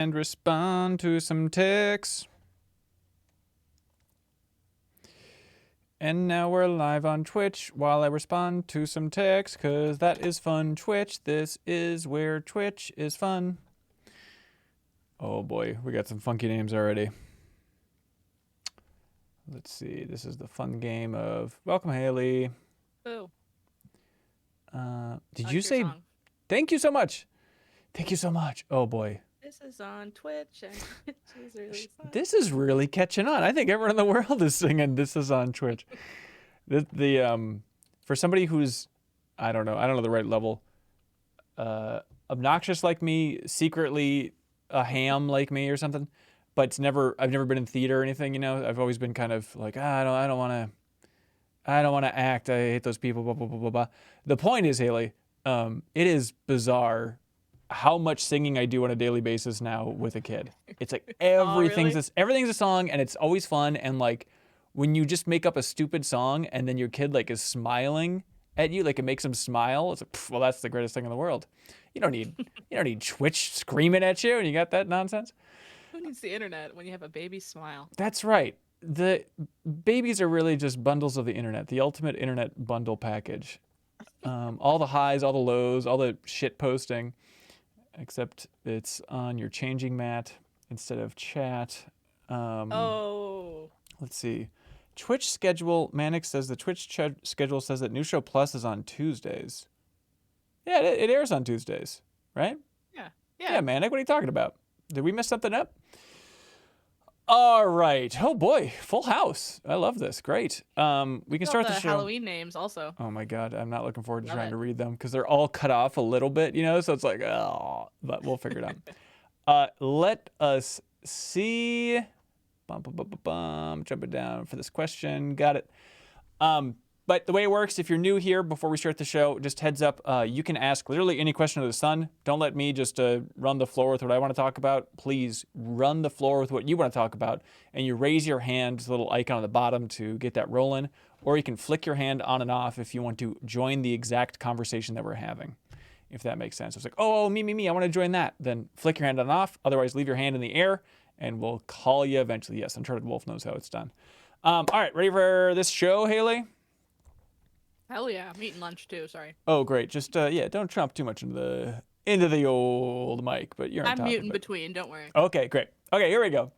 And respond to some texts. And now we're live on Twitch while I respond to some texts, because that is fun. Twitch, this is where Twitch is fun. Oh boy, we got some funky names already. Let's see, this is the fun game of welcome, Haley. Oh. Did you say thank you so much? Thank you so much. Oh boy. This is on Twitch, and Twitch is really fun. This is really catching on. I think everyone in the world is singing "This is on Twitch." For somebody who's, I don't know the right level, obnoxious like me, secretly a ham like me or something, but I've never been in theater or anything. You know, I've always been kind of like, I don't want to act. I hate those people. Blah blah blah blah blah. The point is, Haley, it is bizarre how much singing I do on a daily basis now with a kid. It's like everything's a song, and it's always fun. And like when you just make up a stupid song and then your kid like is smiling at you, like it makes them smile. It's like, well, that's the greatest thing in the world. You don't need Twitch screaming at you and you got that nonsense. Who needs the internet when you have a baby smile? That's right. The babies are really just bundles of the internet, the ultimate internet bundle package. All the highs, all the lows, all the shit posting. Except it's on your changing mat instead of chat. Let's see. Twitch schedule. Manic says the Twitch schedule says that New Show Plus is on Tuesdays. Yeah, it airs on Tuesdays, right? Yeah, Manic, what are you talking about? Did we mess something up? All right. Oh boy, full house. I love this. Great. We can start the show. Halloween names also. Oh my God, I'm not looking forward to trying to read them because they're all cut off a little bit, you know. So it's like, oh, but we'll figure it out. Let us see. Jumping down for this question. Got it. But the way it works, if you're new here, before we start the show, just heads up, you can ask literally any question of the sun. Don't let me just run the floor with what I want to talk about. Please run the floor with what you want to talk about. And you raise your hand, the little icon on the bottom to get that rolling. Or you can flick your hand on and off if you want to join the exact conversation that we're having, if that makes sense. It's like, oh, me, I want to join that. Then flick your hand on and off. Otherwise, leave your hand in the air, and we'll call you eventually. Yes, Uncharted Wolf knows how it's done. All right, ready for this show, Haley? Hell yeah, I'm eating lunch too. Sorry. Oh great, just don't chomp too much into the old mic, but you're on top of it. I'm muting between. Don't worry. Okay, great. Okay, here we go.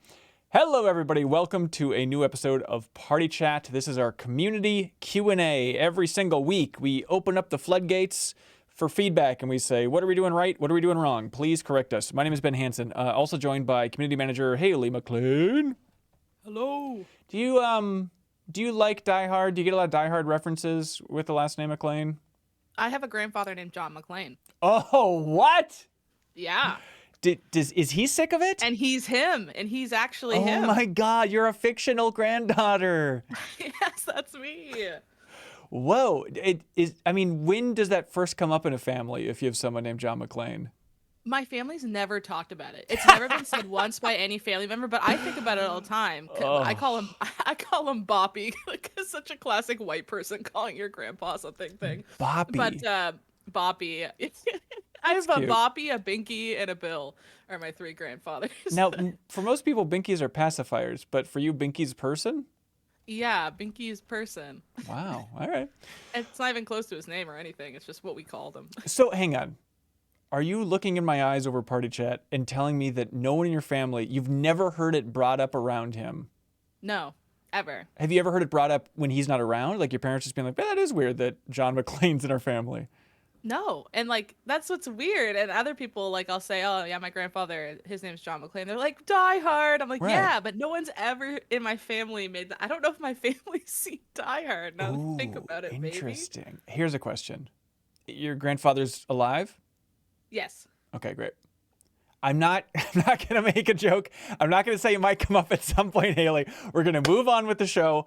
Hello everybody, welcome to a new episode of Party Chat. This is our community Q&A. Every single week we open up the floodgates for feedback and we say, what are we doing right? What are we doing wrong? Please correct us. My name is Ben Hansen, also joined by community manager Haley McLean. Hello. Do you like Die Hard? Do you get a lot of Die Hard references with the last name McLean? I have a grandfather named John McClane. Oh, what? Yeah. Is he sick of it? And he's him. And he's actually him. Oh my God, you're a fictional granddaughter. Yes, that's me. Whoa. When does that first come up in a family if you have someone named John McClane? My family's never talked about it. It's never been said once by any family member, but I think about it all the time. Oh. I call him Boppy, because such a classic white person calling your grandpa something thing. Boppy. But Boppy. I have cute. a Boppy, a Binky, and a Bill are my three grandfathers. Now, for most people, Binkies are pacifiers, but for you, Binky's person? Yeah, Binky's person. Wow. All right. It's not even close to his name or anything. It's just what we called him. So, hang on. Are you looking in my eyes over Party Chat and telling me that no one in your family, you've never heard it brought up around him? No, ever. Have you ever heard it brought up when he's not around? Like your parents just being like, that is weird that John McClane's in our family. No. And like, that's what's weird. And other people, like, I'll say, oh yeah, my grandfather, his name's John McClane. They're like, Die Hard. I'm like, right. Yeah, but no one's ever in my family made that. I don't know if my family's seen Die Hard. Now Ooh, think about it, interesting. Maybe. Here's a question. Your grandfather's alive? Yes. Okay, great. I'm not gonna make a joke. I'm not gonna say it might come up at some point, Haley. We're gonna move on with the show.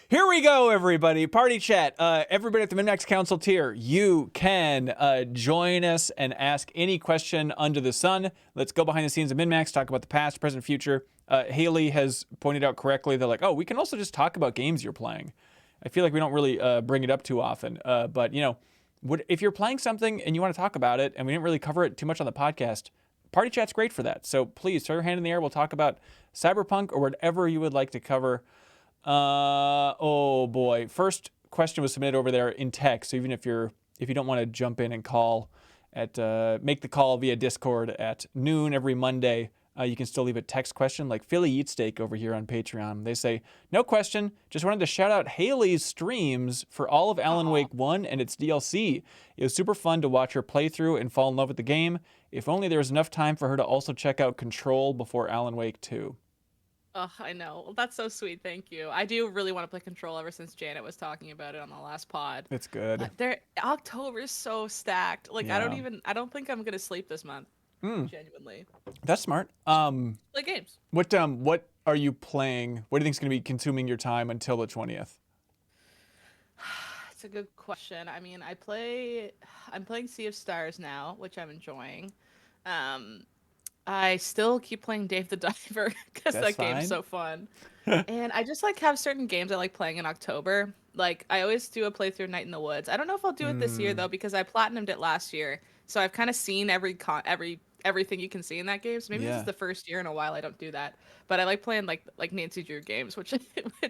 Here we go, everybody. Party Chat. Everybody at the MinMax Council tier, you can join us and ask any question under the sun. Let's go behind the scenes of MinMax, talk about the past, present, future. Haley has pointed out correctly, they're like, oh, we can also just talk about games you're playing. I feel like we don't really bring it up too often, but you know, if you're playing something and you want to talk about it and we didn't really cover it too much on the podcast, Party Chat's great for that. So please throw your hand in the air. We'll talk about Cyberpunk or whatever you would like to cover. Oh boy. First question was submitted over there in text. So even if you don't want to jump in and call at make the call via Discord at noon every Monday, you can still leave a text question like Philly Eat Steak over here on Patreon. They say, no question, just wanted to shout out Haley's streams for all of Alan Wake 1 and its DLC. It was super fun to watch her play through and fall in love with the game. If only there was enough time for her to also check out Control before Alan Wake 2. Oh, I know. Well, that's so sweet. Thank you. I do really want to play Control ever since Janet was talking about it on the last pod. It's good. But October is so stacked. Like, Yeah. I don't think I'm going to sleep this month. Genuinely. That's smart. Play games. What are you playing? What do you think is going to be consuming your time until the 20th? It's a good question. I mean, I'm playing Sea of Stars now, which I'm enjoying. I still keep playing Dave the Diver because that game's so fun. And I just like have certain games I like playing in October. Like I always do a playthrough Night in the Woods. I don't know if I'll do it this year though because I platinumed it last year. So I've kind of seen everything you can see in that game. So maybe this is the first year in a while I don't do that. But I like playing like Nancy Drew games, which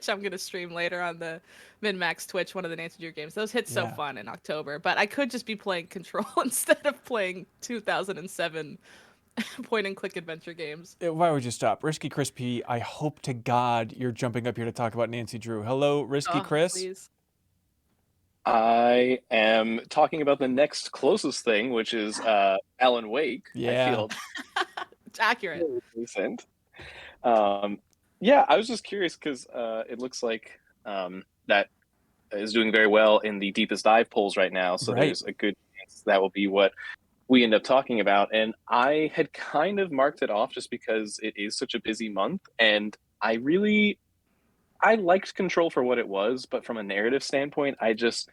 I'm gonna stream later on the MinMax Twitch, one of the Nancy Drew games. Those hit so fun in October. But I could just be playing Control instead of playing 2007 point and click adventure games. Why would you stop? Risky Chris P, I hope to God you're jumping up here to talk about Nancy Drew. Hello, Risky Chris. Please. I am talking about the next closest thing, which is Alan Wake. Yeah. I feel it's accurate. Recent. Yeah, I was just curious because it looks like that is doing very well in the deepest dive polls right now. So there's a good chance that will be what we end up talking about. And I had kind of marked it off just because it is such a busy month. And I liked Control for what it was, but from a narrative standpoint, I just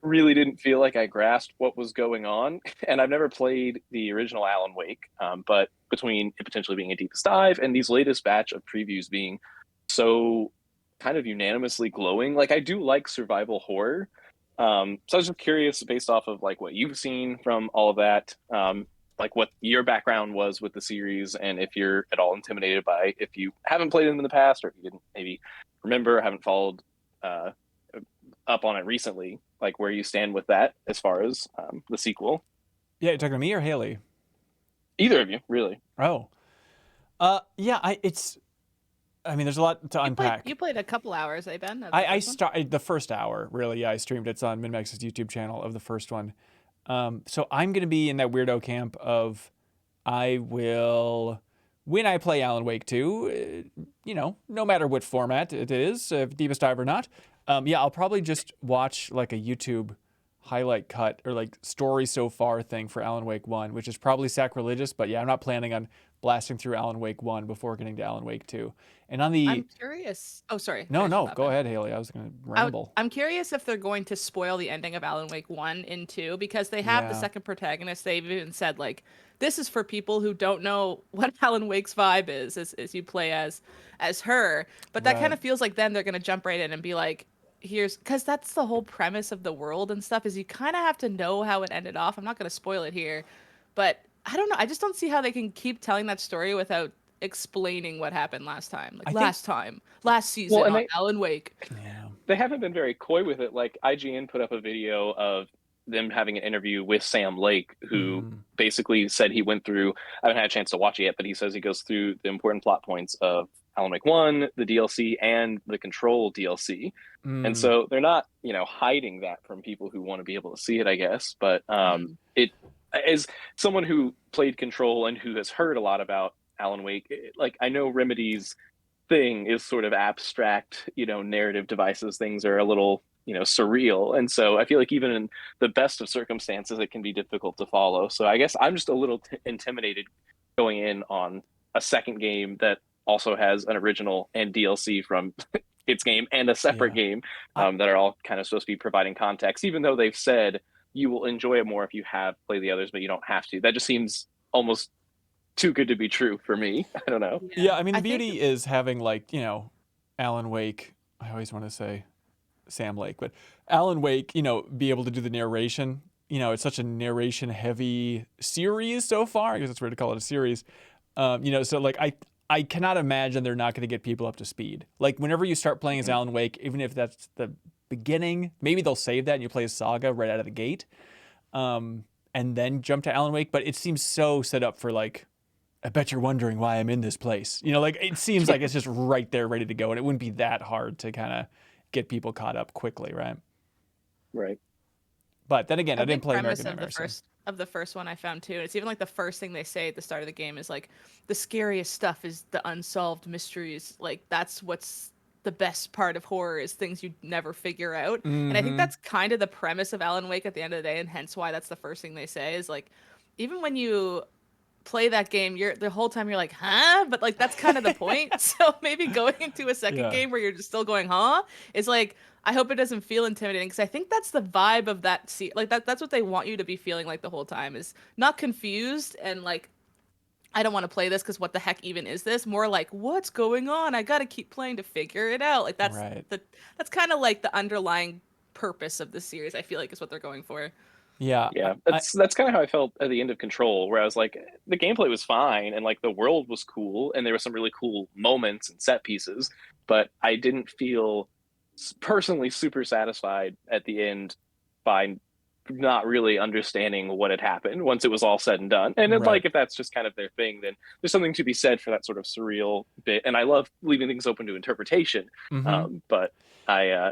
really didn't feel like I grasped what was going on. And I've never played the original Alan Wake, but between it potentially being a deepest dive and these latest batch of previews being so kind of unanimously glowing, like I do like survival horror. So I was just curious, based off of like what you've seen from all of that, like what your background was with the series, and if you're at all intimidated by if you haven't played them in the past, or if you didn't maybe remember, haven't followed up on it recently, like where you stand with that as far as the sequel. Yeah, you're talking to me or Haley? Either of you, really. Oh, yeah. I mean, there's a lot to unpack. You played a couple hours, Ben? I started the first hour, really. Yeah, I streamed. It's on MinMax's YouTube channel of the first one. So I'm going to be in that weirdo camp of when I play Alan Wake 2, no matter what format it is, Deepest Dive or not, I'll probably just watch like a YouTube highlight cut or like story so far thing for Alan Wake 1, which is probably sacrilegious, but yeah, I'm not planning on blasting through Alan Wake 1 before getting to Alan Wake 2. And on the... I'm curious... Oh, sorry. No, go ahead, Haley. I was going to ramble. I'm curious if they're going to spoil the ending of Alan Wake 1 and 2, because they have the second protagonist. They've even said, like, this is for people who don't know what Alan Wake's vibe is you play as her. But that kind of feels like then they're going to jump right in and be like, because that's the whole premise of the world and stuff, is you kind of have to know how it ended off. I'm not going to spoil it here, but I don't know. I just don't see how they can keep telling that story without explaining what happened last time. Like last season on Alan Wake. Yeah. They haven't been very coy with it. Like IGN put up a video of them having an interview with Sam Lake, who basically said he went through, I haven't had a chance to watch it yet, but he says he goes through the important plot points of Alan Wake 1, the DLC, and the Control DLC. And so they're not, hiding that from people who want to be able to see it, I guess. But it, as someone who played Control and who has heard a lot about Alan Wake, I know Remedy's thing is sort of abstract, narrative devices. Things are a little, surreal. And so I feel like even in the best of circumstances, it can be difficult to follow. So I guess I'm just a little intimidated going in on a second game that also has an original and DLC from its game and a separate game that are all kind of supposed to be providing context, even though they've said you will enjoy it more if you have played the others, but you don't have to. That just seems almost too good to be true for me. I don't know. Yeah, I mean, the beauty is having Alan Wake, I always want to say Sam Lake, but Alan Wake, be able to do the narration it's such a narration heavy series so far. I guess it's weird to call it a series. So like I cannot imagine they're not going to get people up to speed. Like whenever you start playing as Alan Wake, even if that's the beginning, maybe they'll save that and you play as Saga right out of the gate, and then jump to Alan Wake. But it seems so set up for like, I bet you're wondering why I'm in this place. Like it seems like it's just right there, ready to go, and it wouldn't be that hard to kind of get people caught up quickly, right? Right. But then again, I didn't play American Nightmare. Of the first one I found too. It's even like the first thing they say at the start of the game is like the scariest stuff is the unsolved mysteries. Like that's what's the best part of horror is things you never figure out. Mm-hmm. And I think that's kind of the premise of Alan Wake at the end of the day, and hence why that's the first thing they say is like, even when you play that game, you're the whole time you're like, huh? But like that's kind of the point. So maybe going into a second game where you're just still going, huh? Is like, I hope it doesn't feel intimidating, because I think that's the vibe of that like that's what they want you to be feeling like the whole time, is not confused and like, I don't want to play this because what the heck even is this? More like, what's going on? I got to keep playing to figure it out. Like that's right. That's kind of like the underlying purpose of this series. I feel like is what they're going for. Yeah. That's kind of how I felt at the end of Control, where I was like, the gameplay was fine and like the world was cool and there were some really cool moments and set pieces, but I didn't feel personally super satisfied at the end by not really understanding what had happened once it was all said and done. And then, like, if that's just kind of their thing, then there's something to be said for that sort of surreal bit. And I love leaving things open to interpretation. But I,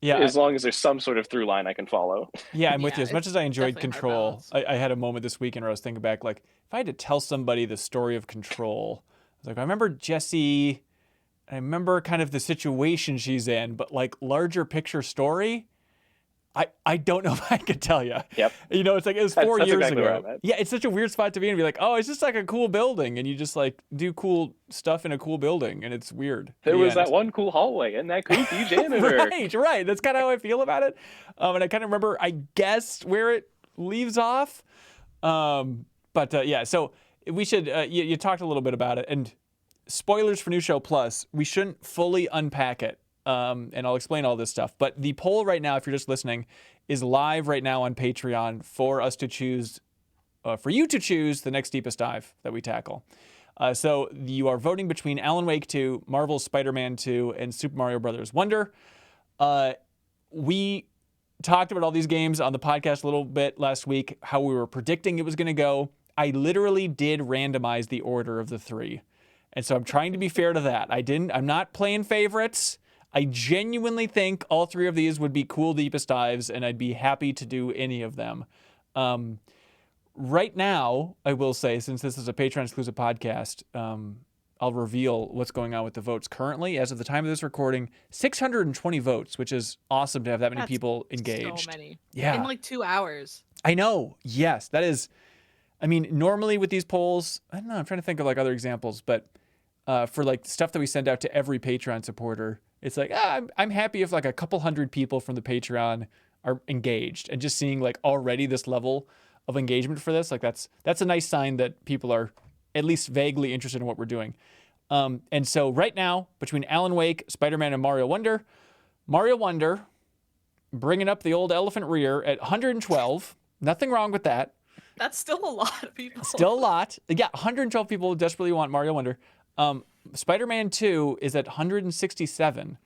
as long as there's some sort of through line I can follow. Yeah, I'm with you. As much as I enjoyed Control, I had a moment this weekend where I was thinking back, like, if I had to tell somebody the story of Control, I was like, I remember Jessie, I remember kind of the situation she's in, but like larger picture story, I don't know if I could tell you. Yep. It's like, it was 4 years exactly ago. Yeah, it's such a weird spot to be in. Be like, oh, it's just like a cool building, and you just like do cool stuff in a cool building, and it's weird. There was that one cool hallway and that creepy janitor. Right. That's kind of how I feel about it. And I kind of remember, I guessed where it leaves off. So we should, you talked a little bit about it, and spoilers for New Show Plus, we shouldn't fully unpack it. And I'll explain all this stuff. But the poll right now, if you're just listening, is live right now on Patreon for us to choose, for you to choose the next deepest dive that we tackle. So you are voting between Alan Wake 2, Marvel's Spider-Man 2, and Super Mario Brothers Wonder. We talked about all these games on the podcast a little bit last week, how we were predicting it was going to go. I literally did randomize the order of the three. And so I'm trying to be fair to that. I'm not playing favorites. I genuinely think all three of these would be cool deepest dives, and I'd be happy to do any of them. Right now, I will say, since this is a Patreon-exclusive podcast, I'll reveal what's going on with the votes currently. As of the time of this recording, 620 votes, which is awesome to have that many people engaged. So many. Yeah. In like 2 hours. I know. Yes, that is. I mean, normally with these polls, I don't know, I'm trying to think of like other examples, but for like stuff that we send out to every Patreon supporter, it's like, I'm happy if like a couple hundred people from the Patreon are engaged, and just seeing like already this level of engagement for this, like that's a nice sign that people are at least vaguely interested in what we're doing. And so right now, between Alan Wake, Spider-Man, and Mario Wonder, bringing up the old elephant rear at 112. Nothing wrong with that. That's still a lot of people. Still a lot. Yeah, 112 people desperately want Mario Wonder. Spider-Man 2 is at 167,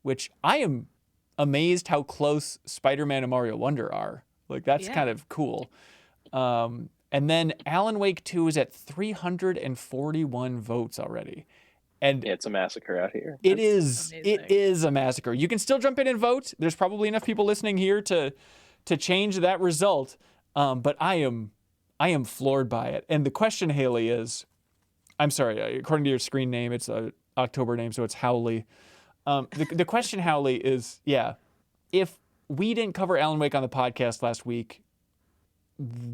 which I am amazed how close Spider-Man and Mario Wonder are. Like, that's kind of cool. And then Alan Wake 2 is at 341 votes already. And it's a massacre out here. It is a massacre. You can still jump in and vote. There's probably enough people listening here to change that result. But I am floored by it. And the question, Haley, is, I'm sorry, according to your screen name, it's a October name, so it's Howley. The question, Howley, is, if we didn't cover Alan Wake on the podcast last week,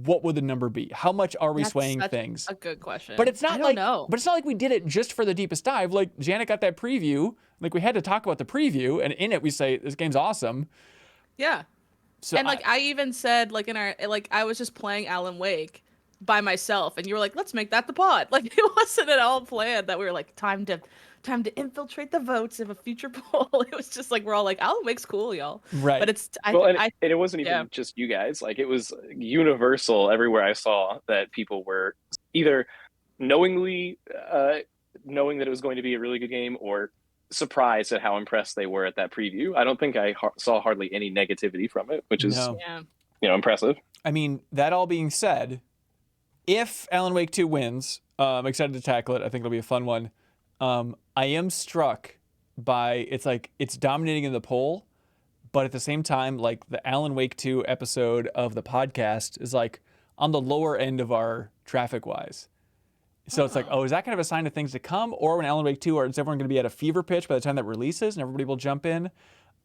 what would the number be? How much are we swaying things? A good question. But it's not but it's not like we did it just for the deepest dive. Like, Janet got that preview. Like, we had to talk about the preview, and in it we say this game's awesome. Yeah. So and like I even said, like, in our, like, I was just playing Alan Wake by myself, and you were like, let's make that the pod. Like, it wasn't at all planned that we were like, time to time to infiltrate the votes of a future poll. It was just like we're all like, Alan Wake's cool, y'all. Right. But it's and it wasn't even just you guys. Like, it was universal everywhere I saw that people were either knowingly knowing that it was going to be a really good game, or surprised at how impressed they were at that preview. I don't think I saw hardly any negativity from it, which is impressive. I mean, that all being said, if Alan Wake 2 wins, I'm excited to tackle it. I think it'll be a fun one. I am struck by it's dominating in the poll, but at the same time, like the Alan Wake 2 episode of the podcast is like on the lower end of our traffic wise. So it's like, is that kind of a sign of things to come? Or when Alan Wake 2, or is everyone going to be at a fever pitch by the time that releases and everybody will jump in?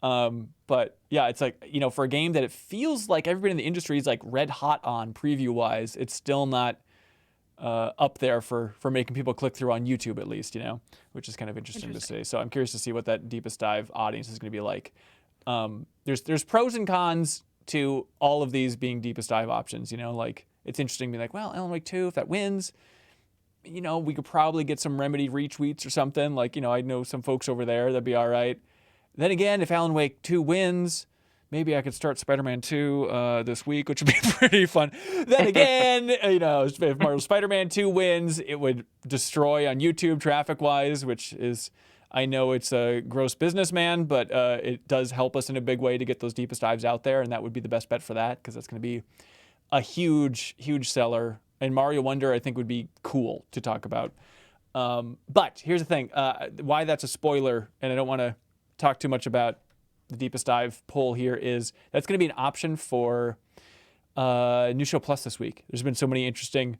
But yeah, it's like, for a game that it feels like everybody in the industry is like red hot on preview wise, it's still not up there for making people click through on YouTube at least, which is kind of interesting to see. So I'm curious to see what that deepest dive audience is going to be like. There's pros and cons to all of these being deepest dive options, like it's interesting to be like, well, Alan Wake 2, if that wins, we could probably get some Remedy retweets or something. Like, I know some folks over there, that'd be all right. Then again, if Alan Wake 2 wins, maybe I could start Spider-Man 2 this week, which would be pretty fun. Then again, if Spider-Man 2 wins, it would destroy on YouTube traffic-wise, which is, I know it's a gross businessman, but it does help us in a big way to get those deepest dives out there, and that would be the best bet for that, because that's going to be a huge, huge seller. And Mario Wonder, I think, would be cool to talk about. But here's the thing, why that's a spoiler, and I don't want to talk too much about the deepest dive poll here, is that's going to be an option for New Show Plus this week. There's been so many interesting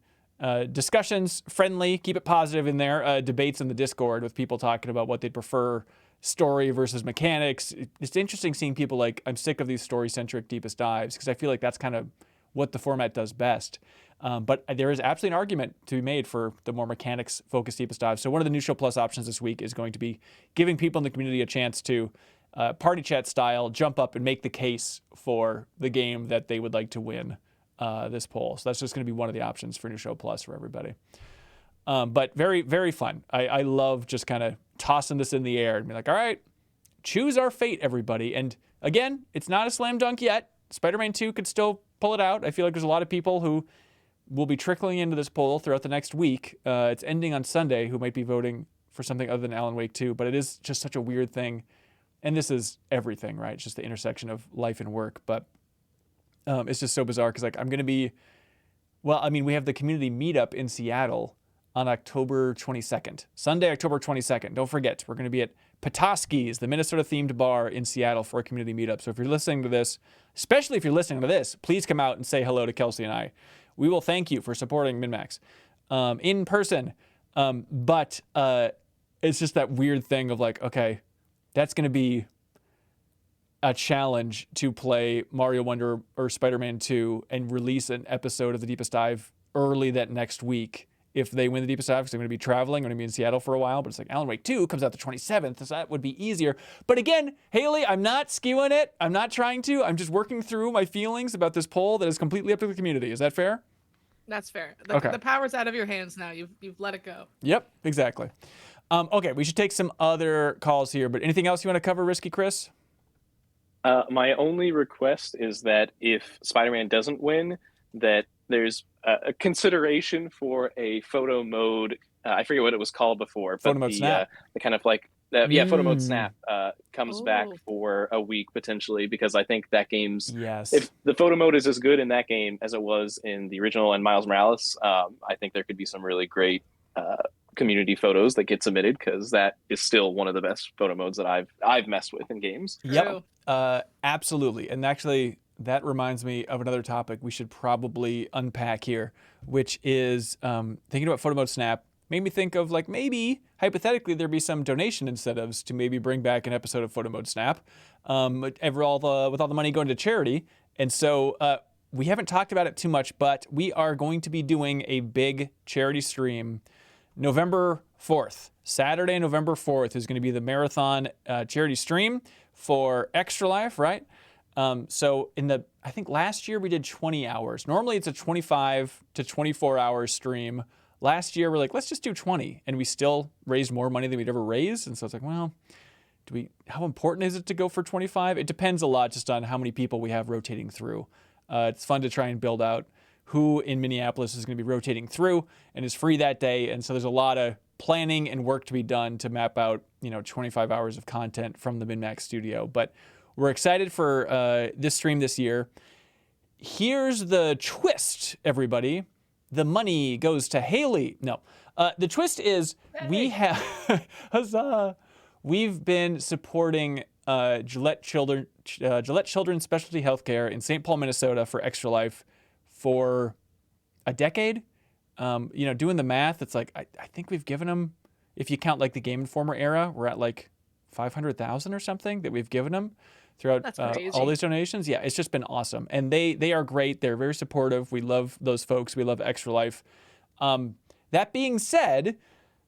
discussions, friendly, keep it positive in there, debates in the Discord with people talking about what they'd prefer, story versus mechanics. It's interesting seeing people like, I'm sick of these story-centric deepest dives, because I feel like that's kind of what the format does best. But there is absolutely an argument to be made for the more mechanics-focused deepest dive. So one of the New Show Plus options this week is going to be giving people in the community a chance to party chat style jump up and make the case for the game that they would like to win this poll. So that's just going to be one of the options for New Show Plus for everybody. But very, very fun. I love just kind of tossing this in the air and be like, all right, choose our fate, everybody. And again, it's not a slam dunk yet. Spider-Man 2 could still pull it out. I feel like there's a lot of people who will be trickling into this poll throughout the next week. It's ending on Sunday, who might be voting for something other than Alan Wake 2. But it is just such a weird thing. And this is everything, right? It's just the intersection of life and work. But it's just so bizarre because, like, I'm going to be, we have the community meetup in Seattle on October 22nd. Sunday, October 22nd. Don't forget, we're going to be at Petoskey's, the Minnesota-themed bar in Seattle for a community meetup. So if you're listening to this, especially if you're listening to this, please come out and say hello to Kelsey and I. We will thank you for supporting MinMax in person. But it's just that weird thing of like, okay, that's going to be a challenge to play Mario Wonder or Spider-Man 2 and release an episode of the Deepest Dive early that next week. If they win the Deepest Dive, because I'm going to be traveling, I'm going to be in Seattle for a while, but it's like Alan Wake 2 comes out the 27th, so that would be easier. But again, Haley, I'm not skewing it. I'm not trying to. I'm just working through my feelings about this poll that is completely up to the community. Is that fair? That's fair. Okay. The power's out of your hands now. You've let it go. Yep, exactly. Okay, we should take some other calls here, but anything else you want to cover, Risky Chris? My only request is that if Spider-Man doesn't win, that there's a consideration for a photo mode. I forget what it was called before, but the kind of like, photo mode snap comes back for a week potentially, because I think that game's, if the photo mode is as good in that game as it was in the original and Miles Morales, I think there could be some really great community photos that get submitted, because that is still one of the best photo modes that I've messed with in games. Yep, absolutely. And actually, that reminds me of another topic we should probably unpack here, which is thinking about photo mode snap. Made me think of, like, maybe hypothetically there'd be some donation incentives to maybe bring back an episode of photo mode snap, with all the money going to charity. And so we haven't talked about it too much, but we are going to be doing a big charity stream November 4th. Saturday, November 4th is going to be the marathon charity stream for Extra Life, right? So I think last year we did 20 hours. Normally it's a 25 to 24 hour stream. Last year, we're like, let's just do 20. And we still raised more money than we'd ever raised. And so it's like, well, how important is it to go for 25? It depends a lot just on how many people we have rotating through. It's fun to try and build out who in Minneapolis is going to be rotating through and is free that day. And so there's a lot of planning and work to be done to map out, 25 hours of content from the MinMax studio. But we're excited for this stream this year. Here's the twist, everybody. The money goes to Haley. No, the twist is we have, huzzah, we've been supporting Gillette Children's Specialty Healthcare in St. Paul, Minnesota for Extra Life for a decade. Doing the math, it's like, I think we've given them, if you count like the Game Informer era, we're at like 500,000 or something that we've given them throughout all these donations. Yeah, it's just been awesome. And they are great. They're very supportive. We love those folks. We love Extra Life. That being said,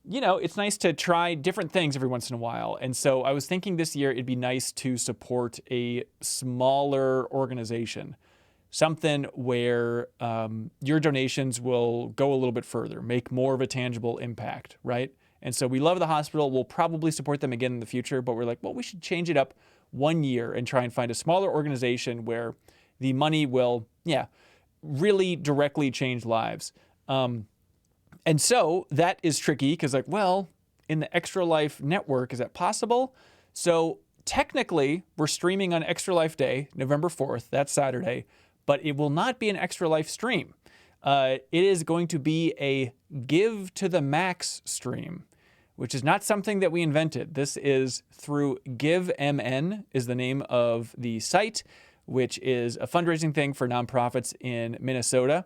it's nice to try different things every once in a while. And so I was thinking this year it'd be nice to support a smaller organization, something where your donations will go a little bit further, make more of a tangible impact, right? And so we love the hospital. We'll probably support them again in the future, but we're like, well, we should change it up one year and try and find a smaller organization where the money will, really directly change lives. And so that is tricky because in the Extra Life network, is that possible? So technically we're streaming on Extra Life Day, November 4th, that's Saturday, but it will not be an Extra Life stream. It is going to be a Give to the Max stream, which is not something that we invented. This is through GiveMN is the name of the site, which is a fundraising thing for nonprofits in Minnesota.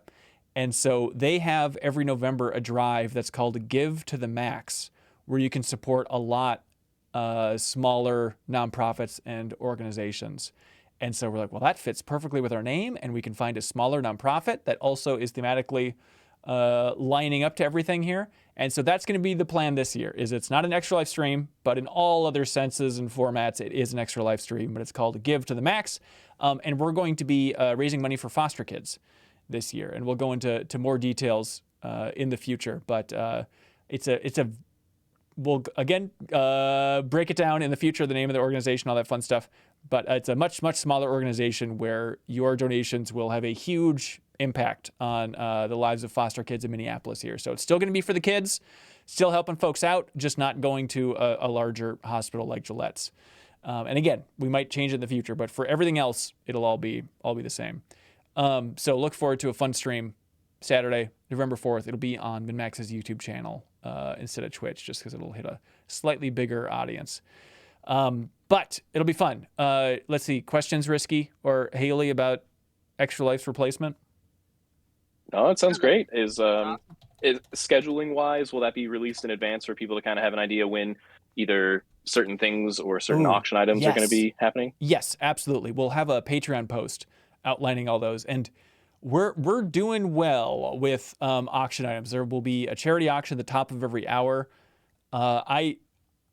And so they have every November a drive that's called Give to the Max, where you can support a lot smaller nonprofits and organizations. And so we're like, well, that fits perfectly with our name, and we can find a smaller nonprofit that also is thematically lining up to everything here. And so that's going to be the plan this year, is it's not an Extra Life stream, but in all other senses and formats, it is an Extra Life stream, but it's called Give to the Max. And we're going to be raising money for foster kids this year. And we'll go into more details in the future, but we'll again break it down in the future, the name of the organization, all that fun stuff. But it's a much, much smaller organization where your donations will have a huge impact on the lives of foster kids in Minneapolis here. So it's still going to be for the kids, still helping folks out, just not going to a larger hospital like Gillette's. And again, we might change it in the future, but for everything else, it'll all be the same. So look forward to a fun stream Saturday, November 4th. It'll be on MinMax's YouTube channel instead of Twitch, just because it'll hit a slightly bigger audience. But it'll be fun. Let's see, questions, Risky or Haley, about Extra Life's replacement? No, it sounds great. Is scheduling wise, will that be released in advance for people to kind of have an idea when either certain things or certain auction items are going to be happening? Yes, absolutely. We'll have a Patreon post outlining all those, and we're doing well with auction items. There will be a charity auction at the top of every hour. I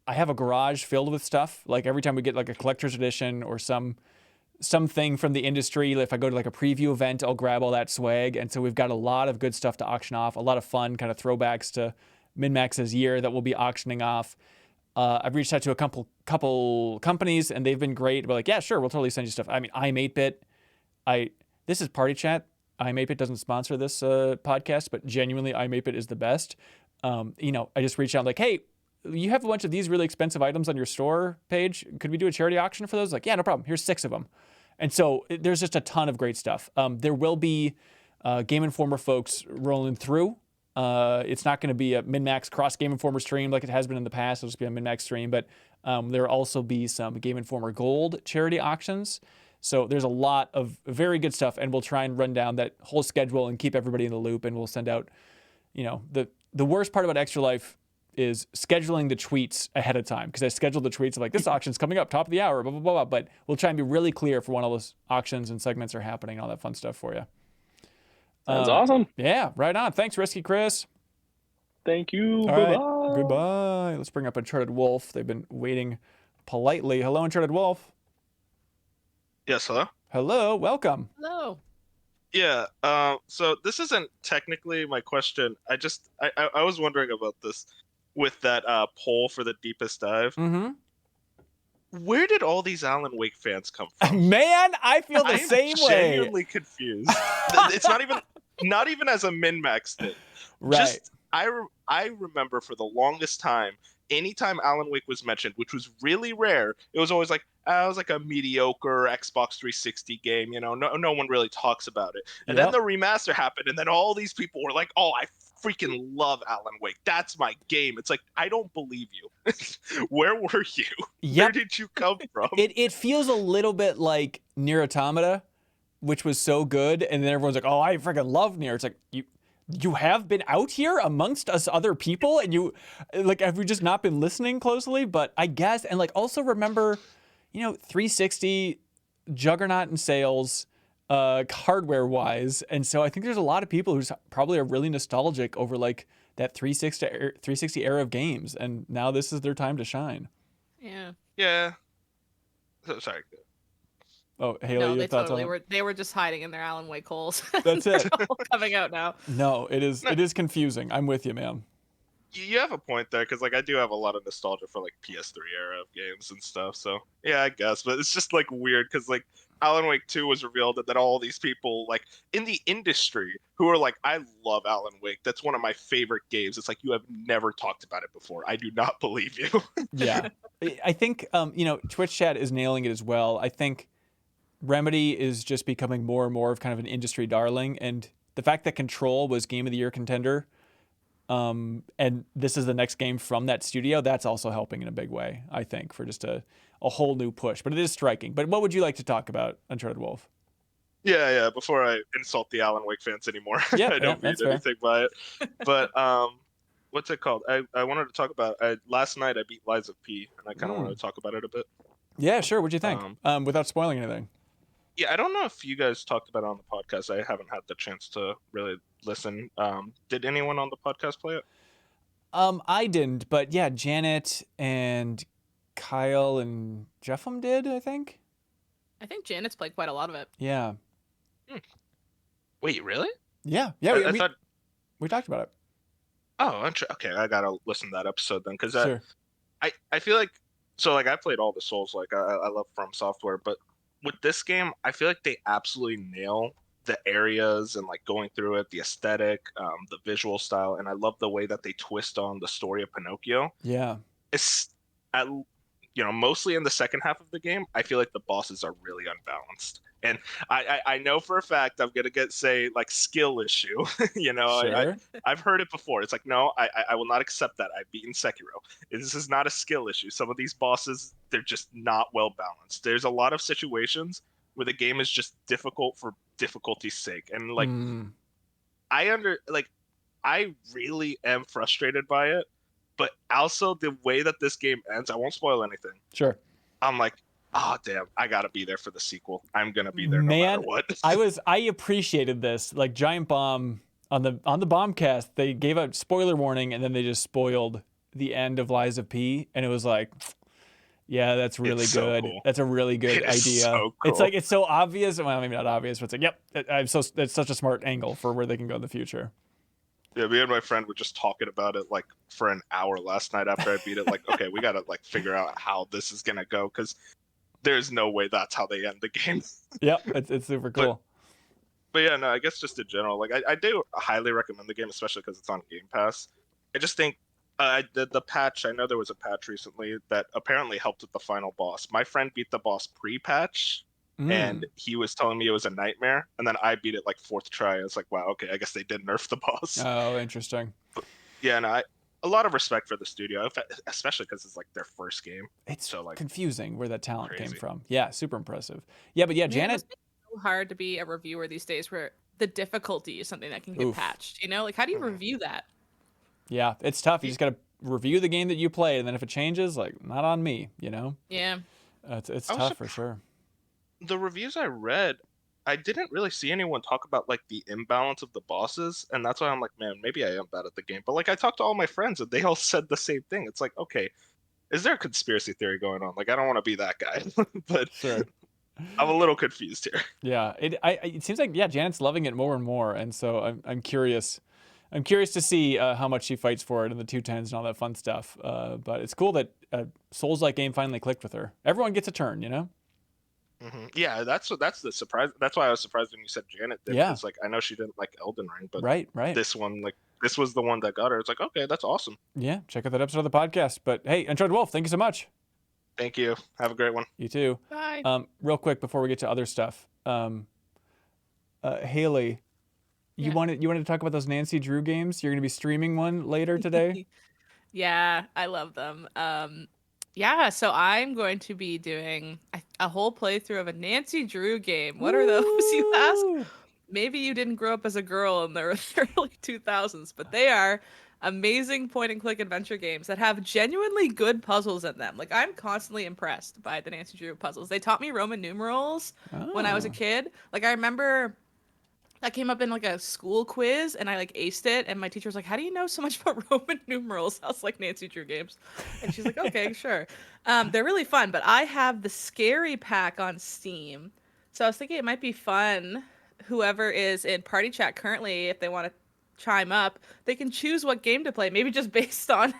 have a garage filled with stuff. Like every time we get like a collector's edition or something from the industry, if I go to like a preview event, I'll grab all that swag. And so we've got a lot of good stuff to auction off, a lot of fun kind of throwbacks to MinMax's year that we'll be auctioning off. I've reached out to a couple companies, and they've been great. We're like, yeah, sure, we'll totally send you stuff. I mean, I'm 8-bit. This is Party Chat. I'm 8-bit doesn't sponsor this podcast, but genuinely, I'm 8-bit is the best. I just reached out like, hey, you have a bunch of these really expensive items on your store page. Could we do a charity auction for those? Like, yeah, no problem. Here's 6 of them. And so there's just a ton of great stuff. There will be Game Informer folks rolling through. It's not going to be a MinMax cross Game Informer stream like it has been in the past. It'll just be a MinMax stream, but there'll also be some Game Informer Gold charity auctions. So there's a lot of very good stuff, and we'll try and run down that whole schedule and keep everybody in the loop. And we'll send out, the worst part about Extra Life is scheduling the tweets ahead of time, because I scheduled the tweets of like, this auction's coming up, top of the hour, blah, blah, blah, blah. But we'll try and be really clear for when all those auctions and segments are happening, all that fun stuff for you. Sounds awesome. Yeah, right on. Thanks, Risky Chris. Thank you. All Bye-bye. right. Goodbye. Let's bring up Uncharted Wolf. They've been waiting politely. Hello, Uncharted Wolf. Yes, hello? Hello, welcome. Hello. Yeah. So this isn't technically my question. I was wondering about this with that poll for the deepest dive. Mm-hmm. Where did all these Alan Wake fans come from? Man, I feel the I am same way. genuinely confused. It's not even as a min-max thing. Right. Just I remember for the longest time, anytime Alan Wake was mentioned, which was really rare, it was always like, it was like a mediocre Xbox 360 game, no one really talks about it. And then Yep. the remaster happened, and then all these people were like, "Oh, I freaking love Alan Wake. That's my game." It's like, I don't believe you. Where were you? Where Yep. did you come from? It feels a little bit like Nier Automata, which was so good, and then everyone's like, "Oh, I freaking love Nier." It's like you have been out here amongst us other people, and you like have we just not been listening closely? But I guess, and like also remember, 360 juggernaut in sales, hardware wise, and so I think there's a lot of people who probably are really nostalgic over like that 360 era of games, and now this is their time to shine. Yeah. Yeah. Sorry. Oh, Haley, No, you they have thoughts on totally that? were. They were just hiding in their Alan Wake holes. That's They're it. all coming out now. No, it No, is confusing. I'm with you, man. you have a point there because like I do have a lot of nostalgia for like PS3 era of games and stuff. So yeah, I guess, but it's just like weird because like Alan Wake 2 was revealed, and then all these people like in the industry who are like, "I love Alan Wake. That's one of my favorite games." It's like, you have never talked about it before. I do not believe you. Yeah. I think Twitch chat is nailing it as well. I think Remedy is just becoming more and more of kind of an industry darling, and the fact that Control was Game of the Year contender, and this is the next game from that studio, that's also helping in a big way, I think, for just a whole new push. But it is striking. But what would you like to talk about, Uncharted Wolf? Yeah. Before I insult the Alan Wake fans anymore, Yeah, I don't mean that's fair. anything by it. But what's it called? I wanted to talk about. Last night I beat Lies of P, and I kind of wanted to talk about it a bit. Yeah, sure. What'd you think? Without spoiling anything. Yeah, I don't know if you guys talked about it on the podcast. I haven't had the chance to really listen. Did anyone on the podcast play it? I didn't, but yeah, Janet and Kyle and Jeffem did, I think. I think Janet's played quite a lot of it. Yeah. Wait, really? Yeah. I thought. We talked about it. Oh, okay. I gotta listen to that episode then, because Sure. I feel like, so like I played all the Souls. Like I love From Software, but with this game, I feel like they absolutely nail the areas and like going through it, the aesthetic, the visual style, and I love the way that they twist on the story of Pinocchio. Yeah. It's at mostly in the second half of the game, I feel like the bosses are really unbalanced. And I know for a fact I'm gonna say like skill issue. Sure. I've heard it before. It's like, no, I will not accept that. I've beaten Sekiro. This is not a skill issue. Some of these bosses, they're just not well balanced. There's a lot of situations where the game is just difficult for difficulty's sake. And like I really am frustrated by it, but also the way that this game ends, I won't spoil anything. Sure. I'm like, oh damn, I gotta be there for the sequel. I'm gonna be there no matter what. I appreciated this. Like Giant Bomb on the Bombcast, they gave a spoiler warning and then they just spoiled the end of Lies of P, and it was like, yeah, that's really It's good. so cool. That's a really good idea. So cool. It's like it's so obvious. Well, maybe not obvious, but it's like, yep, it's such a smart angle for where they can go in the future. Yeah, me and my friend were just talking about it like for an hour last night after I beat it. Like, okay, we gotta like figure out how this is gonna go, because there's no way that's how they end the game. Yep, it's super cool. But yeah, no, I guess just in general, like I do highly recommend the game, especially because it's on Game Pass. I just think the patch. I know there was a patch recently that apparently helped with the final boss. My friend beat the boss pre-patch, and he was telling me it was a nightmare. And then I beat it like fourth try. I was like, wow, okay, I guess they did nerf the boss. Oh, interesting. But, yeah, no, a lot of respect for the studio, especially because it's like their first game. It's so like confusing where that talent crazy. came from. Yeah, super impressive. Yeah, but yeah, Man, Janet. it's so hard to be a reviewer these days, where the difficulty is something that can get patched. Like how do you review that? Yeah, it's tough. You just gotta review the game that you play, and then if it changes, like, not on me. Yeah. It's tough for sure. The reviews I read, I didn't really see anyone talk about like the imbalance of the bosses, and that's why I'm like, man, maybe I am bad at the game. But like I talked to all my friends, and they all said the same thing. It's like, okay, is there a conspiracy theory going on? Like, I don't want to be that guy, but Sure. I'm a little confused here. Yeah, it seems like Janet's loving it more and more, and so I'm curious. I'm curious to see how much she fights for it and the 210s and all that fun stuff. But it's cool that Souls-like game finally clicked with her. Everyone gets a turn, you know. Yeah, that's the surprise. That's why I was surprised when you said Janet did. Yeah. It's like I know she didn't like Elden Ring, but right. this one, like this was the one that got her. It's like, okay, that's awesome. Yeah, check out that episode of the podcast. But hey, Uncharted Wolf, thank you so much. Thank you. Have a great one. You too. Bye. Real quick before we get to other stuff, Haley, you wanted to talk about those Nancy Drew games? You're going to be streaming one later today. Yeah, I love them. Yeah, so I'm going to be doing a whole playthrough of a Nancy Drew game. What are those, you ask? Maybe you didn't grow up as a girl in the early 2000s, but they are amazing point-and-click adventure games that have genuinely good puzzles in them. Like, I'm constantly impressed by the Nancy Drew puzzles. They taught me Roman numerals when I was a kid. Like, I remember that came up in like a school quiz and I like aced it, and my teacher was like, how do you know so much about Roman numerals? I was like, Nancy Drew games. And she's like, okay, sure. They're really fun, but I have the scary pack on Steam. So I was thinking it might be fun, whoever is in party chat currently, if they want to chime up, they can choose what game to play, maybe just based on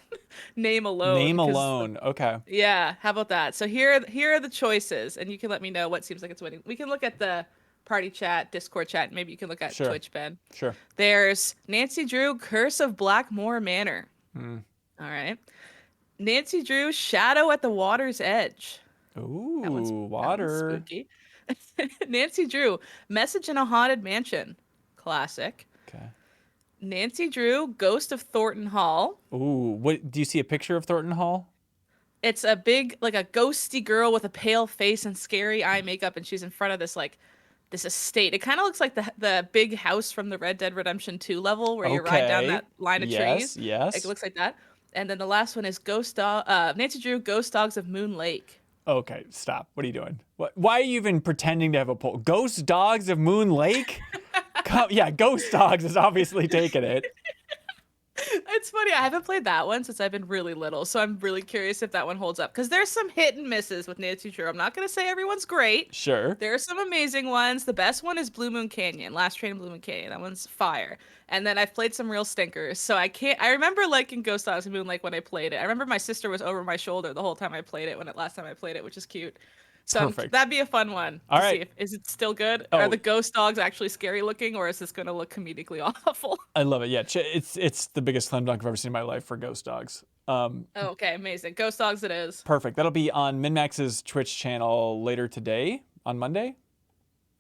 name alone. Okay. Yeah, how about that? So here are the choices, and you can let me know what seems like it's winning. We can look at the party chat, Discord chat. Maybe you can look at Twitch, Ben. Sure. There's Nancy Drew, Curse of Blackmore Manor. All right. Nancy Drew, Shadow at the Water's Edge. Ooh, that one's water. spooky. Nancy Drew, Message in a Haunted Mansion. Classic. Okay. Nancy Drew, Ghost of Thornton Hall. Ooh, what do you see a picture of Thornton Hall? It's a big, like a ghosty girl with a pale face and scary eye makeup, and she's in front of this estate. It kind of looks like the big house from the Red Dead Redemption 2 level where you ride down that line of trees. Yes. It looks like that. And then the last one is Nancy Drew, Ghost Dogs of Moon Lake. Okay, stop. What are you doing? Why are you even pretending to have a poll? Ghost Dogs of Moon Lake? Yeah, Ghost Dogs is obviously taking it. It's funny. I haven't played that one since I've been really little, so I'm really curious if that one holds up. Because there's some hit and misses with Nancy Drew. I'm not going to say everyone's great. Sure. There are some amazing ones. The best one is Blue Moon Canyon, Last Train in Blue Moon Canyon. That one's fire. And then I've played some real stinkers. So I remember liking Ghost Dogs of Moon Lake when I played it. I remember my sister was over my shoulder the whole time I played it last time I played it, which is cute. So that'd be a fun one. All right. See is it still good? Are the ghost dogs actually scary looking, or is this going to look comedically awful? I love it. Yeah, it's the biggest slam dunk I've ever seen in my life for Ghost Dogs. Okay, amazing. Ghost Dogs it is. Perfect. That'll be on MinMax's Twitch channel later today, on Monday?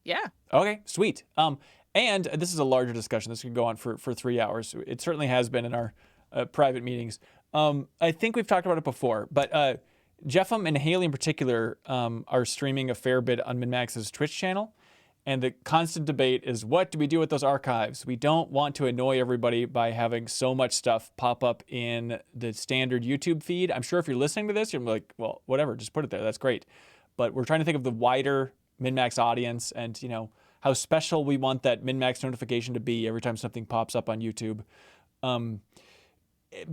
Yeah. Okay, sweet. And this is a larger discussion. This could go on for 3 hours. It certainly has been in our private meetings. I think we've talked about it before, but Jeffem and Haley in particular are streaming a fair bit on MinMax's Twitch channel. And the constant debate is, what do we do with those archives? We don't want to annoy everybody by having so much stuff pop up in the standard YouTube feed. I'm sure if you're listening to this, you're like, well, whatever, just put it there. That's great. But we're trying to think of the wider MinMax audience and, how special we want that MinMax notification to be every time something pops up on YouTube.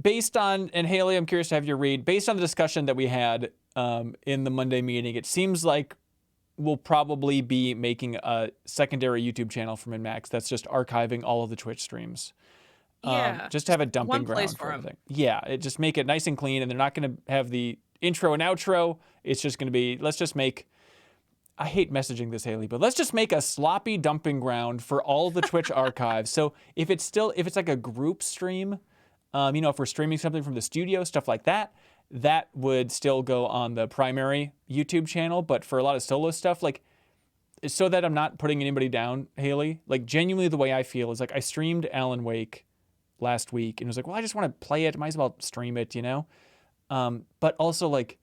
Based on, and Haley, I'm curious to have your read, based on the discussion that we had in the Monday meeting, it seems like we'll probably be making a secondary YouTube channel for MinMax that's just archiving all of the Twitch streams. Yeah. Just to have a dumping one place ground for for everything. Yeah, just make it nice and clean, and they're not going to have the intro and outro. It's just going to be, let's just make, I hate messaging this, Haley, but let's just make a sloppy dumping ground for all of the Twitch archives. So if it's like a group stream, if we're streaming something from the studio, stuff like that, that would still go on the primary YouTube channel. But for a lot of solo stuff, like, so that I'm not putting anybody down, Haley, like genuinely the way I feel is like I streamed Alan Wake last week and was like, well, I just want to play it. Might as well stream it, But also like,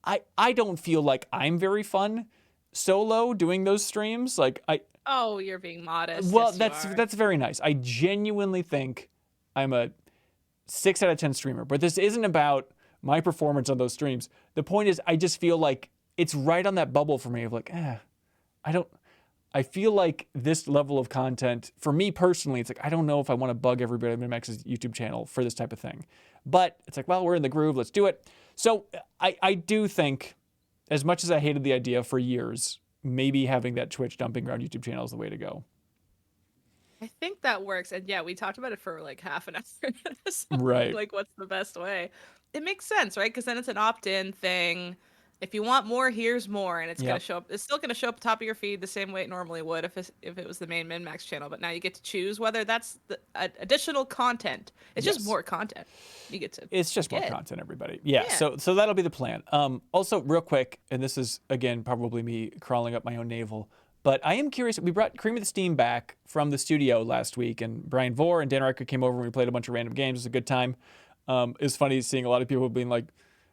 I don't feel like I'm very fun solo doing those streams. Like Oh, you're being modest. Well, yes, that's very nice. I genuinely think I'm a 6 out of 10 streamer, but this isn't about my performance on those streams. The point is, I just feel like it's right on that bubble for me of like, I feel like this level of content, for me personally, it's like, I don't know if I want to bug everybody on MinMax's YouTube channel for this type of thing. But it's like, well, we're in the groove, let's do it. So I do think, as much as I hated the idea for years, maybe having that Twitch dumping ground YouTube channel is the way to go. I think that works. And yeah, we talked about it for like half an hour. So, Right. like, what's the best way? It makes sense, right? Because then it's an opt-in thing. If you want more, here's more, and it's gonna show up. It's still gonna show up top of your feed the same way it normally would if it was the main min-max channel. But now you get to choose whether that's the additional content. It's just more content. You get to. It's just more content, everybody. Yeah. So that'll be the plan. Also, real quick, and this is again probably me crawling up my own navel. But I am curious. We brought Cream of the Steam back from the studio last week, and Brian Vore and Talarico came over and we played a bunch of random games. It was a good time. It's funny seeing a lot of people being like,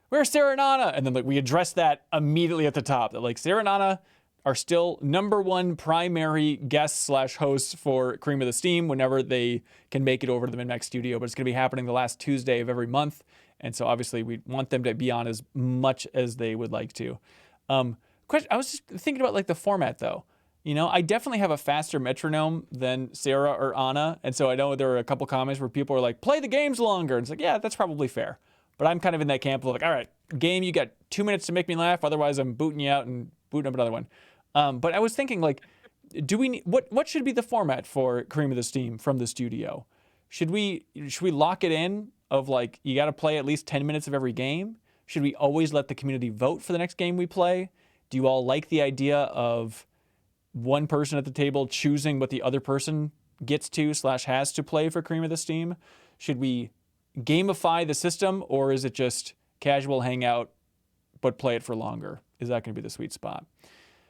"Where's Sarah and Anna?" And then like we addressed that immediately at the top. That like Sarah and Anna are still #1 primary guests / hosts for Cream of the Steam whenever they can make it over to the min-max studio. But it's going to be happening the last Tuesday of every month, and so obviously we want them to be on as much as they would like to. Question. I was just thinking about like the format though. You know, I definitely have a faster metronome than Sarah or Anna. And so I know there are a couple comments where people are like, play the games longer. And it's like, yeah, that's probably fair. But I'm kind of in that camp of like, all right, game, you got 2 minutes to make me laugh. Otherwise, I'm booting you out and booting up another one. But I was thinking like, do we what should be the format for Cream of the Steam from the studio? Should we lock it in of like, you got to play at least 10 minutes of every game? Should we always let the community vote for the next game we play? Do you all like the idea of one person at the table choosing what the other person gets to / has to play for Cream of the Steam? Should we gamify the system, or is it just casual hangout, but play it for longer? Is that going to be the sweet spot?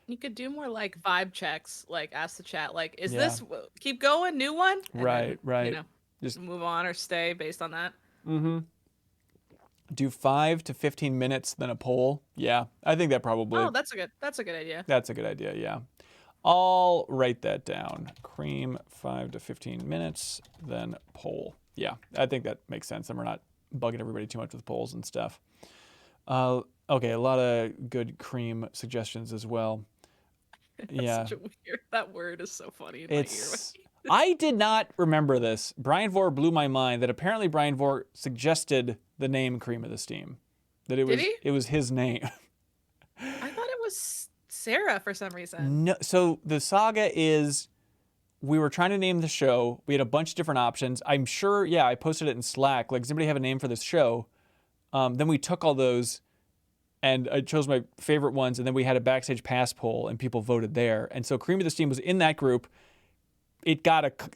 You could do more like vibe checks, like ask the chat, like, is this keep going, new one? And right. You know, just move on or stay based on that. Mm-hmm. Do 5 to 15 minutes, then a poll. Yeah, I think that probably. Oh, that's a good idea. That's a good idea. Yeah. I'll write that down. Cream 5 to 15 minutes, then poll. Yeah, I think that makes sense. And we're not bugging everybody too much with polls and stuff. Okay, a lot of good Cream suggestions as well. That's such a weird. That word is so funny in my ear. I did not remember this. Brian Vore blew my mind that apparently Brian Vore suggested the name Cream of the Steam. That it was his name. I thought it was Sarah for some reason. No, so the saga is we were trying to name the show. We had a bunch of different options. I'm sure, I posted it in Slack. Like, does anybody have a name for this show? Then we took all those and I chose my favorite ones. And then we had a backstage pass poll and people voted there. And so Cream of the Steam was in that group. It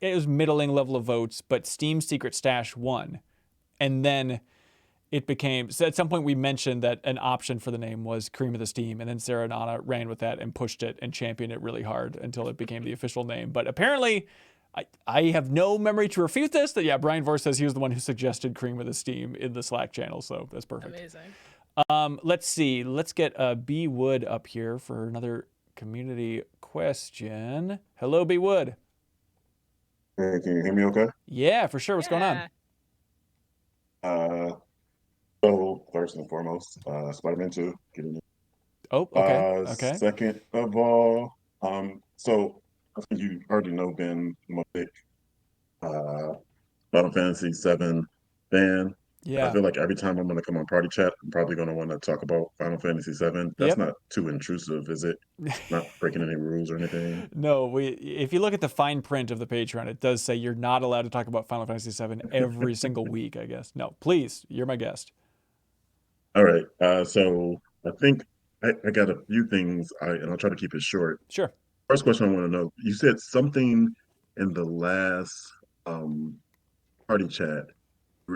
was middling level of votes, but Steam Secret Stash won. And then it became, so at some point we mentioned that an option for the name was Cream of the Steam, and then Sarah and Anna ran with that and pushed it and championed it really hard until it became the official name. But apparently, I have no memory to refute this, that Brian Vore says he was the one who suggested Cream of the Steam in the Slack channel, so that's perfect. Amazing. Let's see, let's get B. Wood up here for another community question. Hello, B. Wood. Hey, can you hear me okay? Yeah, for sure. What's going on? So first and foremost, Spider-Man 2, getting it. Oh, okay. Okay. Second of all, so I think you already know Ben, I'm a big Final Fantasy VII fan. Yeah. I feel like every time I'm going to come on Party Chat, I'm probably going to want to talk about Final Fantasy VII. That's not too intrusive, is it? Not breaking any rules or anything? No, if you look at the fine print of the Patreon, it does say you're not allowed to talk about Final Fantasy VII every single week, I guess. No, please, you're my guest. All right. So I think I got a few things, and I'll try to keep it short. Sure. First question I want to know, you said something in the last Party Chat.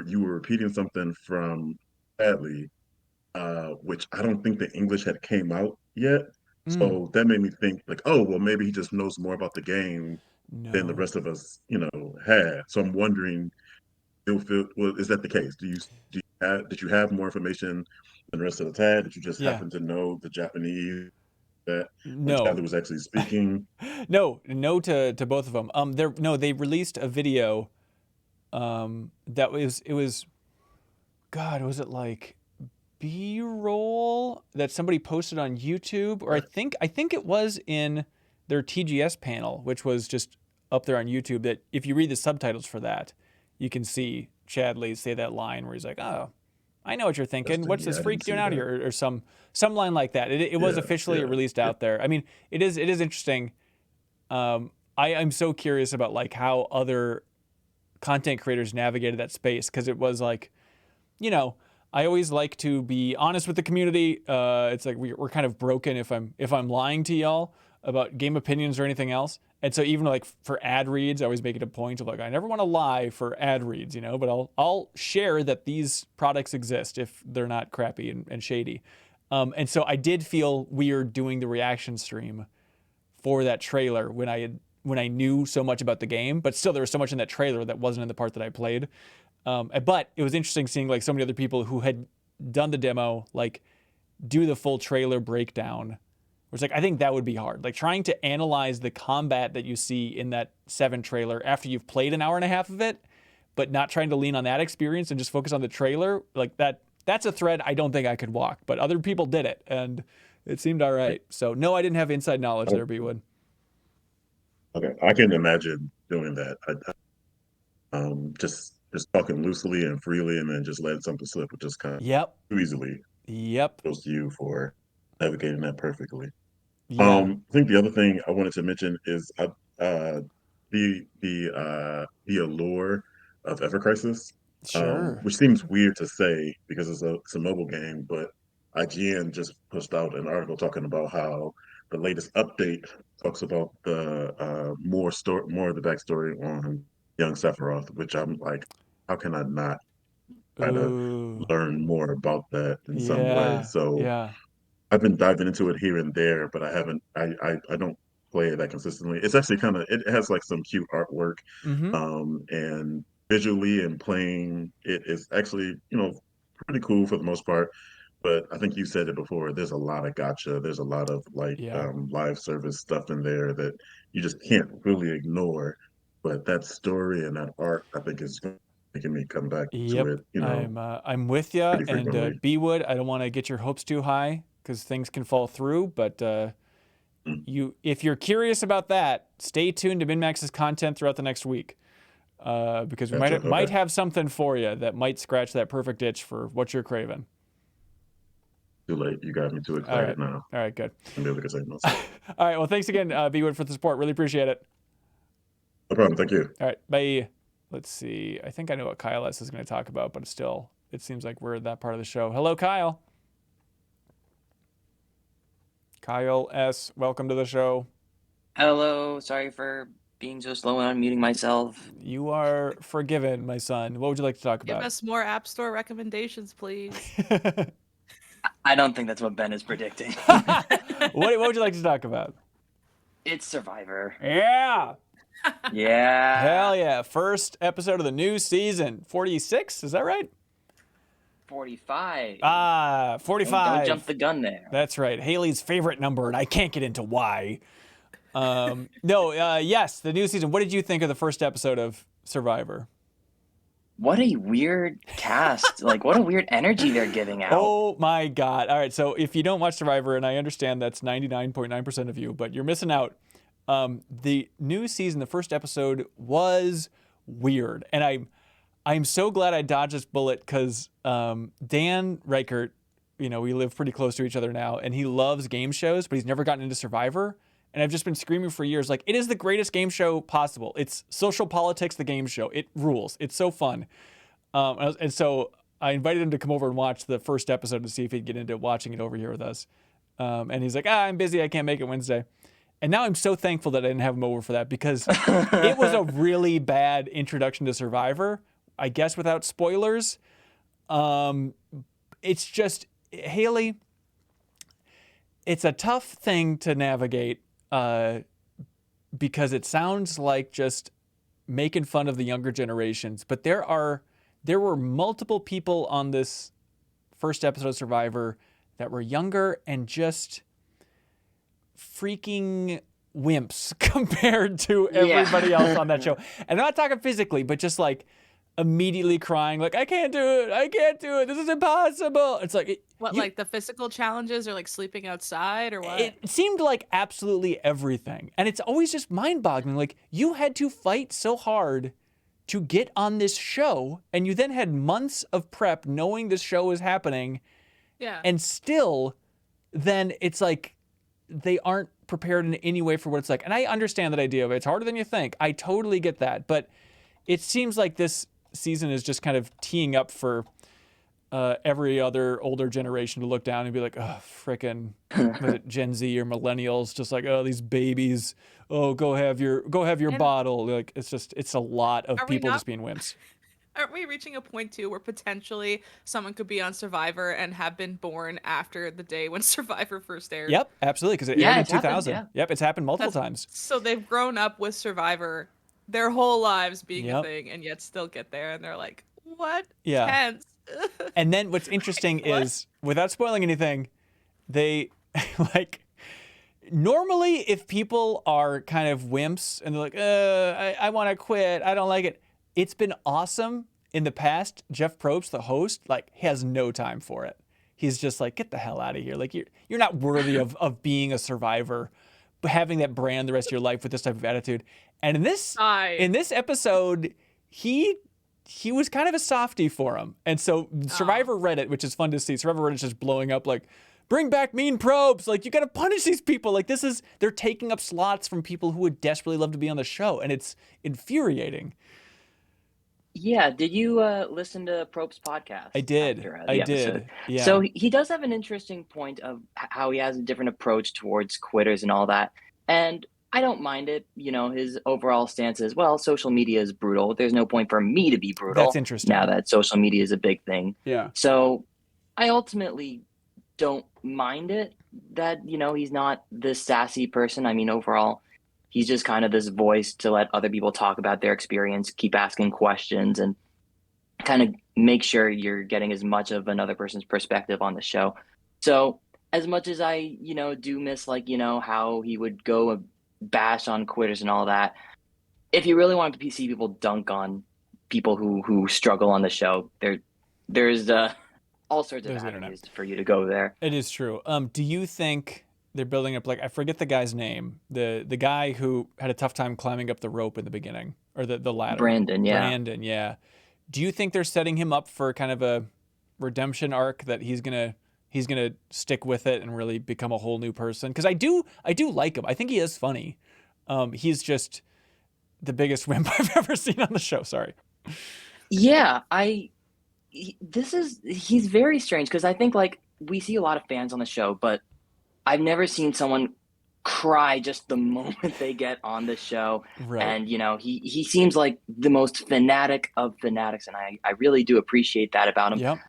You were repeating something from Sadly, which I don't think the English had came out yet. So that made me think like, oh, well, maybe he just knows more about the game than the rest of us, had. So I'm wondering, is that the case? Did you have more information than the rest of the TAD? Did you just happen to know the Japanese that Sadly was actually speaking? No to both of them. They released a video. That was it like B-roll that somebody posted on YouTube, or I think it was in their TGS panel, which was just up there on YouTube, that if you read the subtitles for that, you can see Chadley say that line where he's like, oh, I know what you're thinking. Interesting. What's Yeah, this I freak didn't see doing out that. here, or some line like that. It was officially released out there. I mean, it is interesting. I'm so curious about like how other content creators navigated that space, because it was like, you know, I always like to be honest with the community. It's like we're kind of broken if I'm lying to y'all about game opinions or anything else. And so even like for ad reads, I always make it a point of like, I never want to lie for ad reads, you know, but I'll share that these products exist if they're not crappy and shady. And so I did feel weird doing the reaction stream for that trailer when I knew so much about the game, but still there was so much in that trailer that wasn't in the part that I played. But it was interesting seeing like so many other people who had done the demo, like do the full trailer breakdown. Which, like, I think that would be hard. Like trying to analyze the combat that you see in that 7 trailer after you've played an hour and a half of it, but not trying to lean on that experience and just focus on the trailer. Like that's a thread I don't think I could walk, but other people did it and it seemed all right. So no, I didn't have inside knowledge there, B-Wood. Okay, I can imagine doing that. Just talking loosely and freely, and then just letting something slip, which just kind of too easily. Yep. Goes to you for navigating that perfectly. Yeah. I think the other thing I wanted to mention is the allure of Ever Crisis, Sure. which seems weird to say because it's a mobile game, but IGN just pushed out an article talking about how the latest update talks about the more of the backstory on young Sephiroth, which I'm like, how can I not try to learn more about that in some way? So I've been diving into it here and there, but I haven't. I don't play it that consistently. It's actually it has like some cute artwork, and visually and playing it is actually pretty cool for the most part. But I think you said it before. There's a lot of gotcha. There's a lot of like live service stuff in there that you just can't really ignore. But that story and that art, I think, is making me come back to it. I'm with you. And B-Wood, I don't want to get your hopes too high because things can fall through. But if you're curious about that, stay tuned to MinMax's content throughout the next week, because we might have something for you that might scratch that perfect itch for what you're craving. Too late. You got me too excited now. All right, good. I'm able to say no. All right, well, thanks again, B-Wood, for the support. Really appreciate it. No problem. Thank you. All right, bye. Let's see. I think I know what Kyle S. is going to talk about, but it seems like we're at that part of the show. Hello, Kyle. Kyle S., welcome to the show. Hello. Sorry for being so slow and unmuting myself. You are forgiven, my son. What would you like to talk about? Give us more App Store recommendations, please. I don't think that's what Ben is predicting. What would you like to talk about? It's Survivor. Yeah. Yeah. Hell yeah. First episode of the new season. 46, is that right? 45. 45. Don't jump the gun there. That's right. Haley's favorite number, and I can't get into why. Yes, the new season. What did you think of the first episode of Survivor? What a weird cast. Like, what a weird energy they're giving out. Oh, my God. All right, so if you don't watch Survivor, and I understand that's 99.9% of you, but you're missing out. The new season, the first episode, was weird. And I'm so glad I dodged this bullet because Dan Reichert, we live pretty close to each other now, and he loves game shows, but he's never gotten into Survivor. And I've just been screaming for years, like, it is the greatest game show possible. It's Social Politics, the game show. It rules. It's so fun. And so I invited him to come over and watch the first episode to see if he'd get into watching it over here with us. And he's like, I'm busy. I can't make it Wednesday. And now I'm so thankful that I didn't have him over for that because it was a really bad introduction to Survivor, I guess without spoilers. It's just, Haley, it's a tough thing to navigate because it sounds like just making fun of the younger generations. But there were multiple people on this first episode of Survivor that were younger and just freaking wimps compared to everybody else on that show. And I'm not talking physically, but just like immediately crying, like, I can't do it, this is impossible. It's like like the physical challenges or like sleeping outside or what? It seemed like absolutely everything. And it's always just mind-boggling. Like, you had to fight so hard to get on this show, and you then had months of prep knowing this show is happening, and still then it's like they aren't prepared in any way for what it's like. And I understand that idea of it. It's harder than you think. I totally get that. But it seems like this season is just kind of teeing up for every other older generation to look down and be like, oh, frickin' was it Gen Z or millennials, just like, oh, these babies, oh, go have your bottle. Like, it's a lot of people just being wimps. Aren't we reaching a point too where potentially someone could be on Survivor and have been born after the day when Survivor first aired? Yep, absolutely, because it aired in 2000. Happened, Yep, it's happened multiple times. So they've grown up with Survivor their whole lives being a thing, and yet still get there, and they're like, what? Yeah. Tense. And then what's interesting is, without spoiling anything, they like normally if people are kind of wimps and they're like, I want to quit, I don't like it. It's been awesome in the past. Jeff Probst, the host, like has no time for it. He's just like, get the hell out of here. Like you're not worthy of being a survivor, but having that brand the rest of your life with this type of attitude. And in this episode, he was kind of a softie for him. And so Survivor Reddit, which is fun to see, Survivor Reddit is just blowing up like, bring back mean probes. Like, you got to punish these people. Like, they're taking up slots from people who would desperately love to be on the show. And it's infuriating. Yeah. Did you listen to Probe's podcast? I did. I did. Yeah. So he does have an interesting point of how he has a different approach towards quitters and all that. And I don't mind it. You know, his overall stance is, well, social media is brutal. There's no point for me to be brutal. That's interesting. Now that social media is a big thing. Yeah. So I ultimately don't mind it that, you know, he's not this sassy person. I mean, overall, he's just kind of this voice to let other people talk about their experience, keep asking questions, and kind of make sure you're getting as much of another person's perspective on the show. So as much as I, you know, do miss, like, you know, how he would go bash on quitters and all that, if you really want to see people dunk on people who struggle on the show, there's all sorts of avenues for you to go there. It is true. Do you think they're building up, like, I forget the guy's name, the guy who had a tough time climbing up the rope in the beginning, or the ladder? Brandon, yeah. Do you think they're setting him up for kind of a redemption arc that he's gonna stick with it and really become a whole new person? Because I do like him. I think he is funny. He's just the biggest wimp I've ever seen on the show. Sorry. Yeah, he's very strange, because I think, like, we see a lot of fans on the show, but I've never seen someone cry just the moment they get on the show. Right. And, you know, he seems like the most fanatic of fanatics, and I really do appreciate that about him. Yep.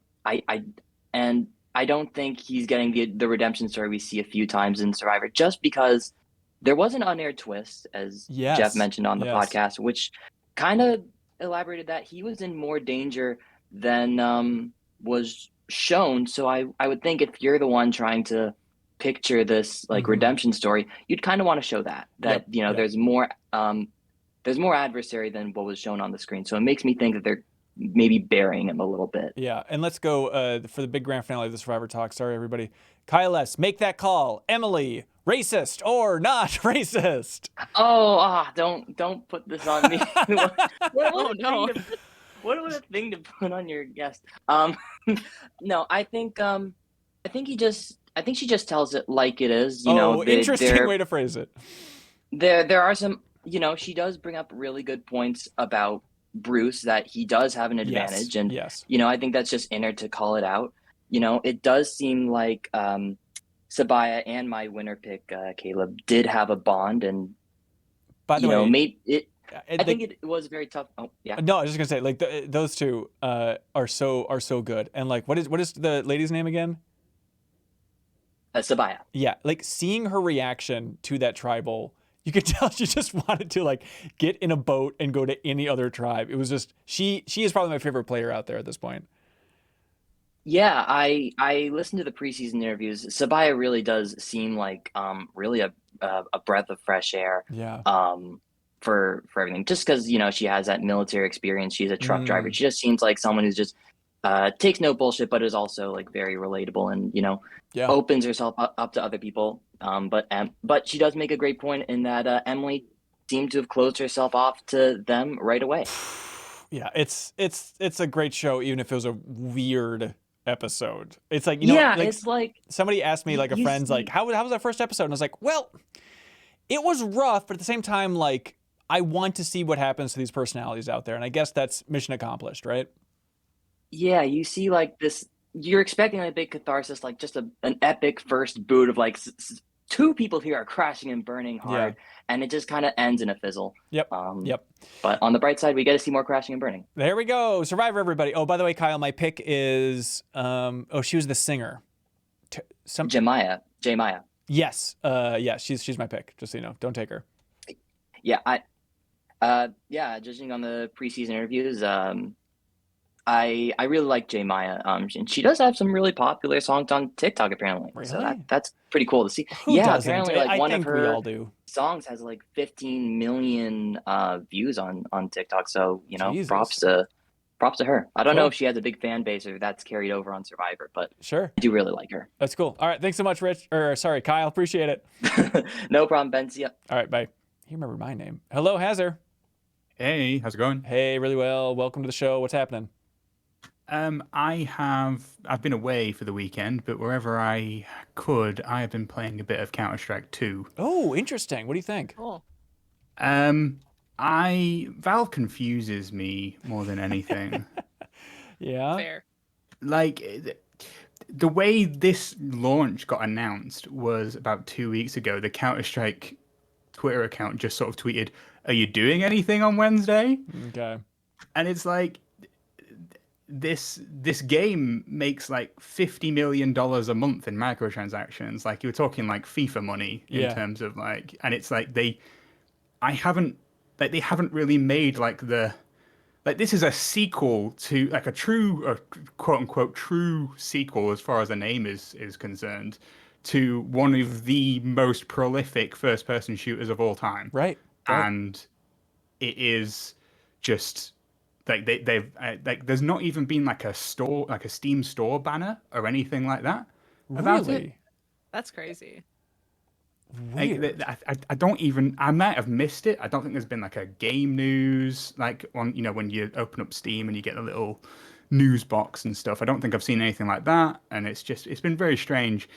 I don't think he's getting the redemption story we see a few times in Survivor, just because there was an unaired twist, as Jeff mentioned on the podcast, which kind of elaborated that he was in more danger than was shown. So I would think if you're the one trying to picture this like redemption story, you'd kind of want to show that you know, there's more adversary than what was shown on the screen. So it makes me think that they're maybe burying him a little bit. Yeah, and let's go for the big grand finale of the Survivor Talk. Sorry, everybody. Kyle S., make that call. Emily, racist or not racist? Don't put this on me. What a thing to put on your guest. No, I think she just tells it like it is. You know, interesting way to phrase it. There are some, you know, she does bring up really good points about Bruce, that he does have an advantage. And, you know, I think that's just in her to call it out. You know, it does seem like Sabaya and my winner pick, Caleb, did have a bond. And, by the way, I think it was very tough. Oh, yeah. No, I was just gonna say, like, those two are so good. And, like, what is the lady's name again? Sabaya. Yeah, like, seeing her reaction to that tribal, you could tell she just wanted to, like, get in a boat and go to any other tribe. It was just, she is probably my favorite player out there at this point. Yeah, I listened to the preseason interviews. Sabaya really does seem like really a breath of fresh air. Yeah. For everything, just because, you know, she has that military experience. She's a truck driver. She just seems like someone who's just takes no bullshit, but is also, like, very relatable and, you know, opens herself up to other people. But she does make a great point in that Emily seemed to have closed herself off to them right away. Yeah, it's a great show, even if it was a weird episode. It's like, it's like somebody asked me, like a friend's like, how was that first episode? And I was like, well, it was rough, but at the same time, like, I want to see what happens to these personalities out there, and I guess that's mission accomplished, right? Yeah, you see like this. You're expecting a big catharsis, like just an epic first boot of like two people here are crashing and burning hard, and it just kind of ends in a fizzle. Yep. But on the bright side, we get to see more crashing and burning. There we go. Survivor, everybody. Oh, by the way, Kyle, my pick is she was the singer. Jemaya. Yes. She's my pick. Just so you know, don't take her. Yeah, judging on the preseason interviews, I really like J Maya. And she does have some really popular songs on TikTok apparently. Really? So that's pretty cool to see. Who doesn't? Apparently like one of we all her do. songs has like 15 million views on TikTok. So, Jesus. props to her. I don't know if she has a big fan base or that's carried over on Survivor, but sure. I do really like her. That's cool. All right, thanks so much, Kyle. Appreciate it. No problem, Ben. See ya. All right, bye. You remember my name. Hello, Hazard. Hey, how's it going? Hey, really well. Welcome to the show. What's happening? I've been away for the weekend, but wherever I could, I have been playing a bit of Counter-Strike 2. Oh, interesting. What do you think? Cool. Valve confuses me more than anything. Yeah. Fair. Like the way this launch got announced was about 2 weeks ago. The Counter-Strike Twitter account just sort of tweeted, "Are you doing anything on Wednesday?" Okay. And it's like, this game makes like $50 million a month in microtransactions. Like, you were talking like FIFA money in terms of like, and it's like they haven't really made this is a sequel to like a quote unquote true sequel as far as the name is concerned to one of the most prolific first person shooters of all time. Right. And it is just like they've there's not even been like a Steam store banner or anything like that about it. That's crazy. Weird. I don't even, I might have missed it. I don't think there's been like a game news, like on, when you open up Steam and you get a little news box and stuff. I don't think I've seen anything like that. And it's been very strange.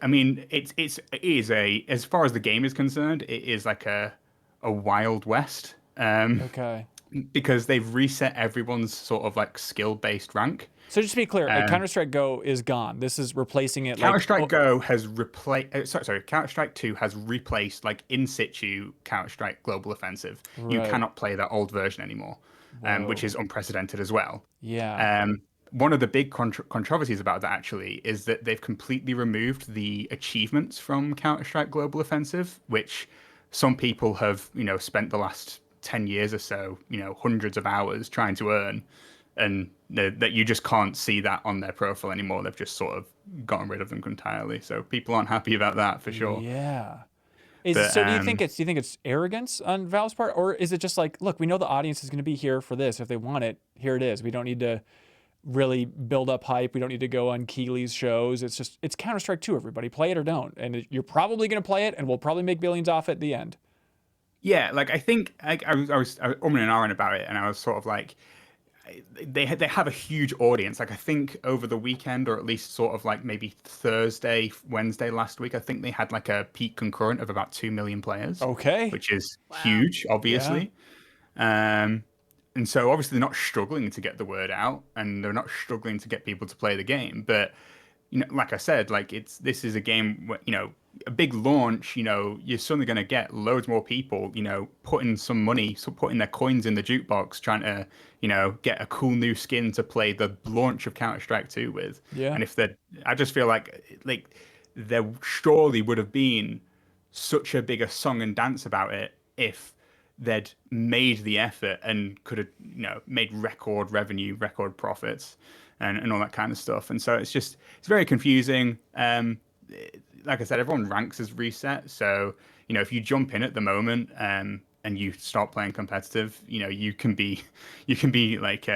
I mean, it is as far as the game is concerned, it is like a Wild West. Okay. Because they've reset everyone's sort of like skill-based rank. So just to be clear, Counter-Strike Go is gone. This is replacing it. Counter-Strike Go has replaced. Counter-Strike 2 has replaced like in situ Counter-Strike Global Offensive. Right. You cannot play that old version anymore, which is unprecedented as well. Yeah. One of the big controversies about that actually is that they've completely removed the achievements from Counter-Strike Global Offensive, which some people have spent the last 10 years or so, hundreds of hours trying to earn, and that you just can't see that on their profile anymore. They've just sort of gotten rid of them entirely. So people aren't happy about that for sure. Yeah. Do you think it's arrogance on Valve's part, or is it just like, look, we know the audience is going to be here for this. If they want it, here it is. We don't need to really build up hype. We don't need to go on Keeley's shows. It's Counter-Strike 2, everybody. Play it or don't. And you're probably going to play it, and we'll probably make billions off it at the end. Yeah, like I think I was umming and ahhing about it, and I was sort of like, they have a huge audience. Like I think over the weekend, or at least sort of like maybe Thursday, Wednesday last week, I think they had like a peak concurrent of about 2 million players. Okay, which is huge, obviously. Yeah. And so obviously they're not struggling to get the word out, and they're not struggling to get people to play the game. But like I said, like this is a game where, a big launch, you're suddenly going to get loads more people, putting some money, putting their coins in the jukebox, trying to, get a cool new skin to play the launch of Counter-Strike 2 with. Yeah. And I just feel like there surely would have been such a bigger song and dance about it if they'd made the effort and could have, made record revenue, record profits, and all that kind of stuff. And so it's very confusing. Like I said, everyone ranks as reset. So, if you jump in at the moment and you start playing competitive, you can be like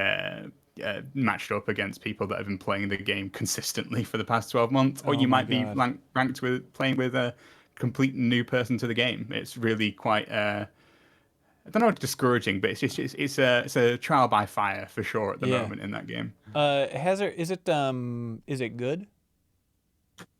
matched up against people that have been playing the game consistently for the past 12 months, or you might be ranked with playing with a complete new person to the game. It's really quite I don't know what's discouraging, but it's a trial by fire for sure at the moment in that game. Is it good?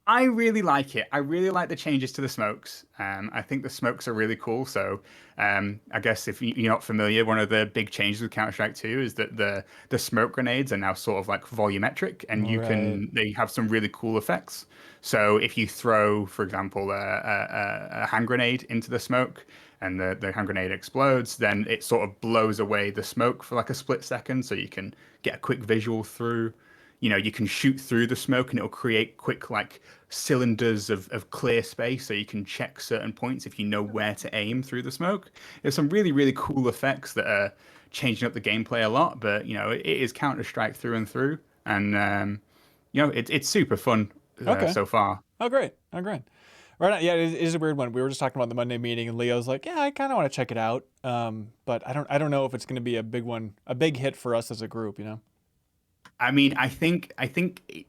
I really like it. I really like the changes to the smokes. I think the smokes are really cool. So, I guess if you're not familiar, one of the big changes with Counter-Strike 2 is that the smoke grenades are now sort of like volumetric, and they have some really cool effects. So, if you throw, for example, a hand grenade into the smoke, and the hand grenade explodes, then it sort of blows away the smoke for like a split second, so you can get a quick visual through. You can shoot through the smoke and it'll create quick like cylinders of clear space so you can check certain points if you know where to aim through the smoke. There's some really, really cool effects that are changing up the gameplay a lot, but it is Counter-Strike through and through. And it's super fun so far. Oh great. Right on. Yeah, it is a weird one. We were just talking about the Monday meeting and Leo's like, yeah, I kind of want to check it out. But I don't know if it's going to be a big hit for us as a group, I mean, I think the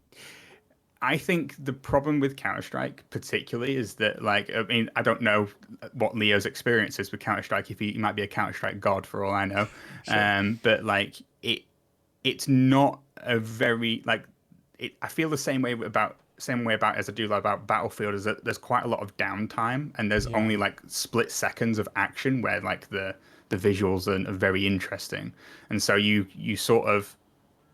problem with Counter-Strike particularly is that, like, I mean, I don't know what Leo's experience is with Counter-Strike. If he might be a Counter-Strike god for all I know. Sure. But like it's not a very like it. I feel the same way about as I do about Battlefield, is that there's quite a lot of downtime and there's only like split seconds of action where like the visuals are very interesting, and so you sort of.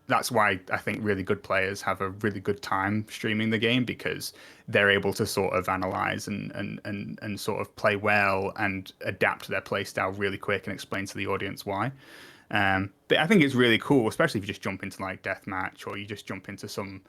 That's why I think really good players have a really good time streaming the game, because they're able to sort of analyze and sort of play well and adapt their play style really quick and explain to the audience why. But I think it's really cool, especially if you just jump into like deathmatch, or you just jump into some,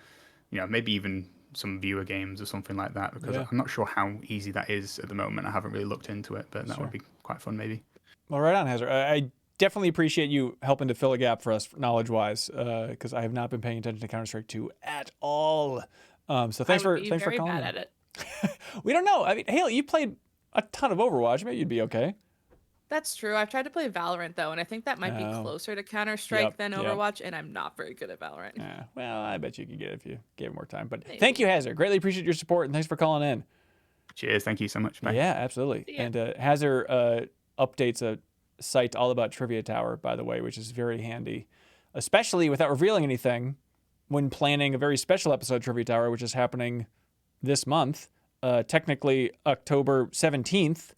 maybe even some viewer games or something like that, because I'm not sure how easy that is at the moment. I haven't really looked into it, but that would be quite fun maybe. Well, right on, Hazard. I definitely appreciate you helping to fill a gap for us knowledge-wise, because I have not been paying attention to Counter-Strike 2 at all. So thanks for calling. Bad at it. We don't know. I mean, Haley, you played a ton of Overwatch. Maybe you'd be okay. That's true. I've tried to play Valorant though, and I think that might be closer to Counter-Strike than Overwatch, and I'm not very good at Valorant. Yeah. Well, I bet you could get it if you gave it more time. But thank you, Hazard. Greatly appreciate your support, and thanks for calling in. Cheers. Thank you so much. Bye. Yeah, absolutely. And Hazard updates a site all about Trivia Tower, by the way, which is very handy, especially without revealing anything, when planning a very special episode of Trivia Tower, which is happening this month, technically October 17th,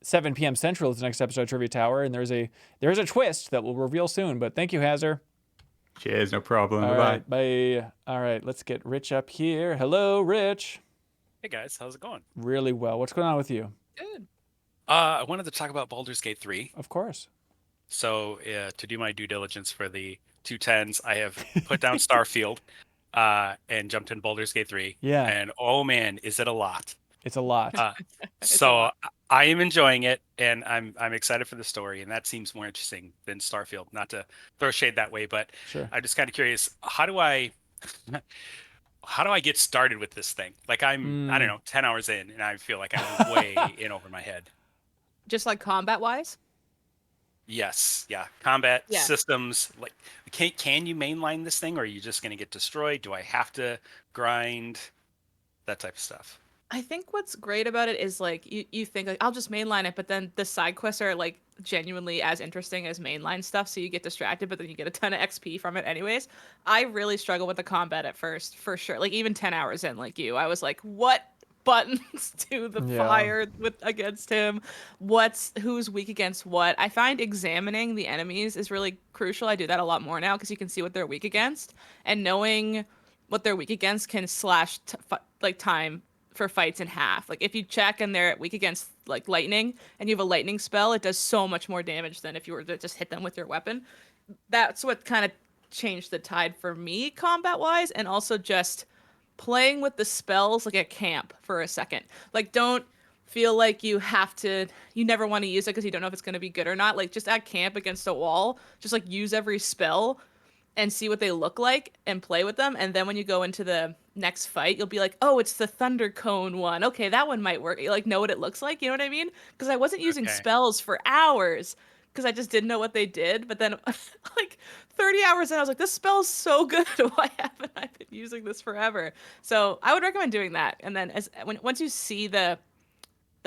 7 p.m. Central is the next episode of Trivia Tower, and there's a twist that we'll reveal soon. But thank you, Hazard. Cheers, no problem. All Bye. Right, bye. All right, let's get Rich up here. Hello, Rich. Hey guys, how's it going? Really well. What's going on with you? Good. I wanted to talk about Baldur's Gate 3. Of course. So to do my due diligence for the 210s, I have put down Starfield and jumped in Baldur's Gate 3. Yeah. And oh man, is it a lot. It's a lot. I am enjoying it, and I'm excited for the story, and that seems more interesting than Starfield. Not to throw shade that way, but sure. I'm just kind of curious, how do I get started with this thing? Like I don't know, 10 hours in, and I feel like I'm way in over my head. Just like combat-wise? Yes, yeah. Combat systems, like can you mainline this thing, or are you just going to get destroyed? Do I have to grind? That type of stuff. I think what's great about it is like you think like I'll just mainline it, but then the side quests are like genuinely as interesting as mainline stuff, so you get distracted, but then you get a ton of XP from it anyways. I really struggle with the combat at first, for sure. Like even 10 hours in, like you, I was like, what buttons do the fire with against him? Who's weak against what? I find examining the enemies is really crucial. I do that a lot more now because you can see what they're weak against, and knowing what they're weak against can slash time for fights in half. Like if you check and they're weak against like lightning and you have a lightning spell, it does so much more damage than if you were to just hit them with your weapon. That's what kind of changed the tide for me combat wise, and also just playing with the spells like at camp for a second. Like don't feel like you never want to use it because you don't know if it's going to be good or not. Like just at camp against a wall, just like use every spell and see what they look like and play with them. And then when you go into the next fight, you'll be like, oh, it's the Thunder Cone one. Okay, that one might work. You like know what it looks like. You know what I mean? Because I wasn't using spells for hours because I just didn't know what they did. But then like 30 hours in, I was like, this spell's so good. Why haven't I been using this forever? So I would recommend doing that. And then once you see the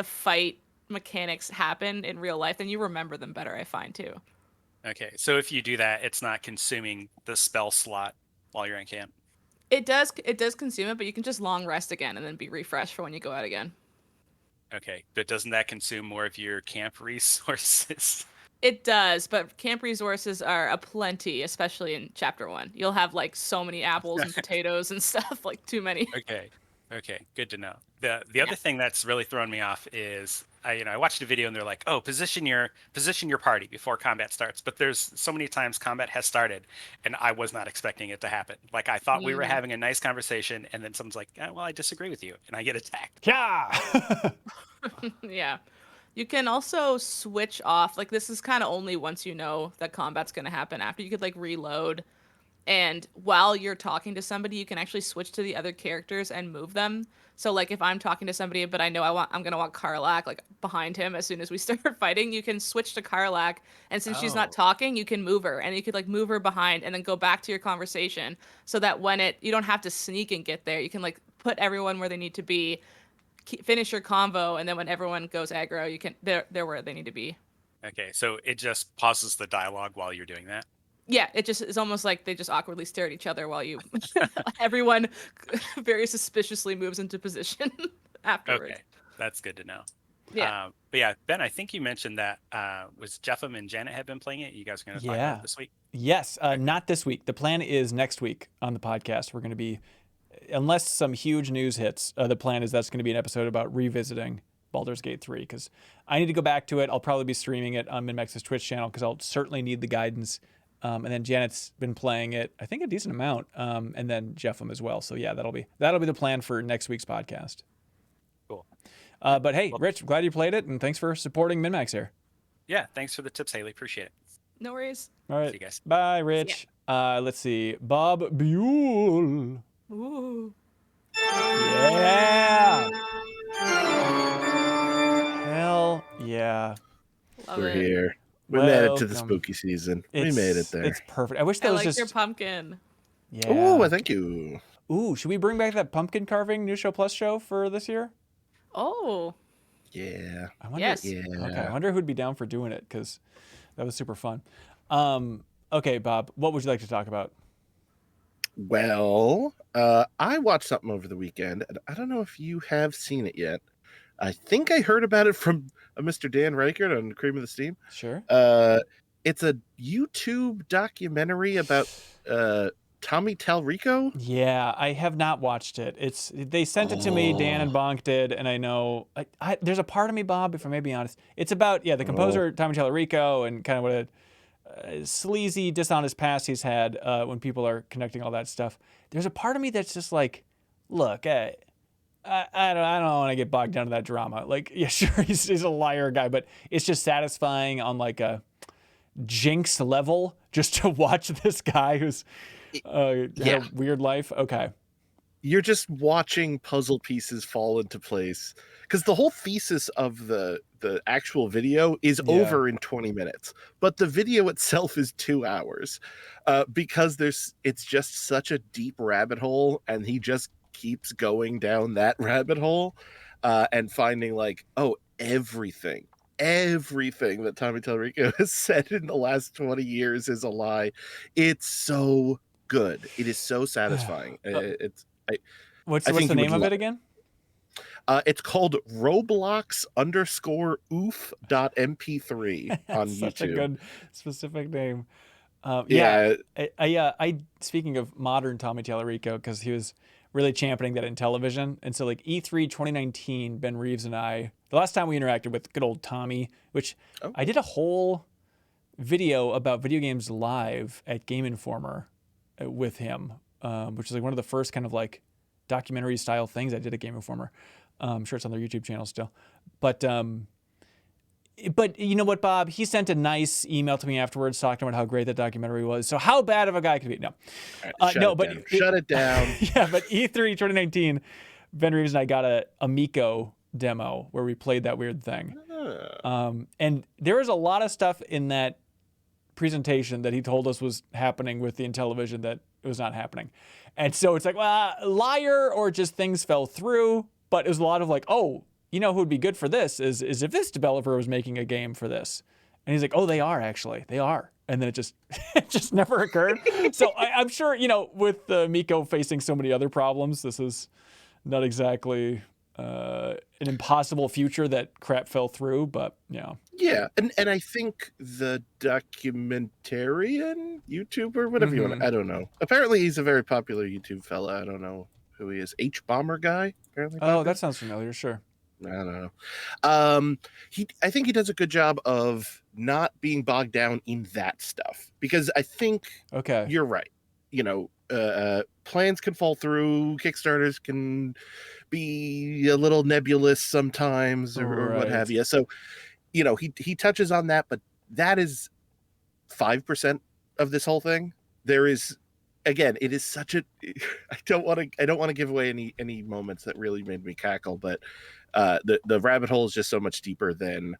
fight mechanics happen in real life, then you remember them better, I find, too. Okay, so if you do that, it's not consuming the spell slot while you're in camp. It does consume it, but you can just long rest again and then be refreshed for when you go out again. Okay, but doesn't that consume more of your camp resources? It does, but camp resources are aplenty, especially in Chapter 1. You'll have like so many apples and potatoes and stuff, like too many. Okay, good to know. The other thing that's really thrown me off is I watched a video and they're like, oh, position your party before combat starts. But there's so many times combat has started and I was not expecting it to happen. Like I thought we were having a nice conversation and then someone's like, well, I disagree with you, and I get attacked. Yeah. Yeah. You can also switch off. Like this is kind of only once you know that combat's going to happen. After you could like reload. And while you're talking to somebody, you can actually switch to the other characters and move them. So like if I'm talking to somebody, but I know I'm gonna want Karlak like behind him as soon as we start fighting, you can switch to Karlak, and since she's not talking, you can move her, and you could like move her behind and then go back to your conversation, so that when you don't have to sneak and get there. You can like put everyone where they need to be, finish your convo, and then when everyone goes aggro, you can they're where they need to be. Okay, so it just pauses the dialogue while you're doing that. Yeah, it's almost like they just awkwardly stare at each other while everyone very suspiciously moves into position afterwards. Okay, that's good to know. Yeah. But yeah, Ben, I think you mentioned that was Jeffem and Janet had been playing it. You guys are going to talk about it this week? Yes, not this week. The plan is next week on the podcast. We're going to be, unless some huge news hits, the plan is that's going to be an episode about revisiting Baldur's Gate 3, because I need to go back to it. I'll probably be streaming it on MinMax's Twitch channel because I'll certainly need the guidance. And then Janet's been playing it, I think, a decent amount, and then Jeffem as well. So yeah, that'll be the plan for next week's podcast. Cool. But hey, Rich, glad you played it, and thanks for supporting MinMax here. Yeah, thanks for the tips, Haley. Appreciate it. No worries. All right, see you guys. Bye, Rich. Let's see, Bob Buell. Ooh. Yeah. Hell yeah. We're here. We made it to the spooky season. We made it there. It's perfect. I wish that was just your pumpkin. Yeah. Oh, thank you. Ooh, should we bring back that pumpkin carving New Show Plus show for this year? Oh. Yeah. I wonder, yes. Yeah. Okay. I wonder who'd be down for doing it, because that was super fun. Okay, Bob, what would you like to talk about? Well, I watched something over the weekend, and I don't know if you have seen it yet. I think I heard about it from Mr. Dan Reichert on Cream of the Steam. Sure. It's a YouTube documentary about Tommy Talarico. Yeah, I have not watched it. They sent it to me. Dan and Bonk did, and I know there's a part of me, Bob, if I may be honest. It's about the composer Tommy Talarico and kind of what a sleazy, dishonest past he's had when people are connecting all that stuff. There's a part of me that's just like, look, I don't want to get bogged down in that drama. Like, yeah, sure, he's a liar guy, but it's just satisfying on like a Jinx level just to watch this guy who's had a weird life. Okay. You're just watching puzzle pieces fall into place, because the whole thesis of the actual video is over in 20 minutes, but the video itself is 2 hours, because it's just such a deep rabbit hole, and he just keeps going down that rabbit hole and finding like, everything that Tommy Talarico has said in the last 20 years is a lie. It's so good. It is so satisfying. What's the name of it again? It's called Roblox_oof.mp3 on YouTube. Such a good specific name. Yeah. I speaking of modern Tommy Talarico, because he was really championing that in television. And so like E3 2019, Ben Reeves and I, the last time we interacted with good old Tommy, which I did a whole video about video games live at Game Informer with him, which is like one of the first kind of like documentary style things I did at Game Informer. I'm sure it's on their YouTube channel still. But you know what, Bob? He sent a nice email to me afterwards talking about how great that documentary was. So how bad of a guy could he be? No. Shut it down. Yeah, but E3 2019, Ben Reeves and I got a Amico demo where we played that weird thing. And there was a lot of stuff in that presentation that he told us was happening with the Intellivision that it was not happening. And so it's like, well, liar or just things fell through. But it was a lot of like, you know who would be good for this is if this developer was making a game for this. And he's like, oh, they are actually. They are. And then it just it just never occurred. So I'm sure, you know, with Miko facing so many other problems, this is not exactly an impossible future that crap fell through, but yeah. Yeah, and I think the documentarian YouTuber, whatever you want, I don't know. Apparently he's a very popular YouTube fella. I don't know who he is. H Bomber guy, apparently. Oh, that sounds familiar, sure. I don't know. I think he does a good job of not being bogged down in that stuff, because I think you're right. You know, plans can fall through, Kickstarters can be a little nebulous sometimes, or what have you. So, you know, he touches on that, but that is 5% of this whole thing. There is, again, it is such a. I don't want to give away any moments that really made me cackle, but the rabbit hole is just so much deeper than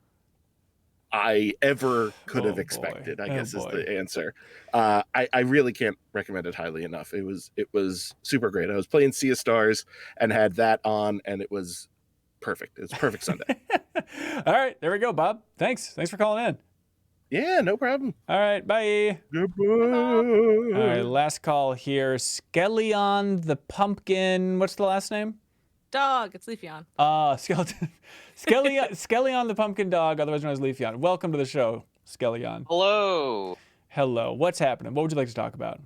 I ever could have expected. I guess is the answer. I really can't recommend it highly enough. It was super great. I was playing Sea of Stars and had that on, and it was perfect. It was a perfect Sunday. All right, there we go, Bob. Thanks for calling in. Yeah, no problem. All right, bye. Goodbye. All right, last call here. Skeleon the Pumpkin. What's the last name? Dog. It's Leafeon. Skeleon the Pumpkin Dog, otherwise known as Leafeon. Welcome to the show, Skeleon. Hello. Hello. What's happening? What would you like to talk about?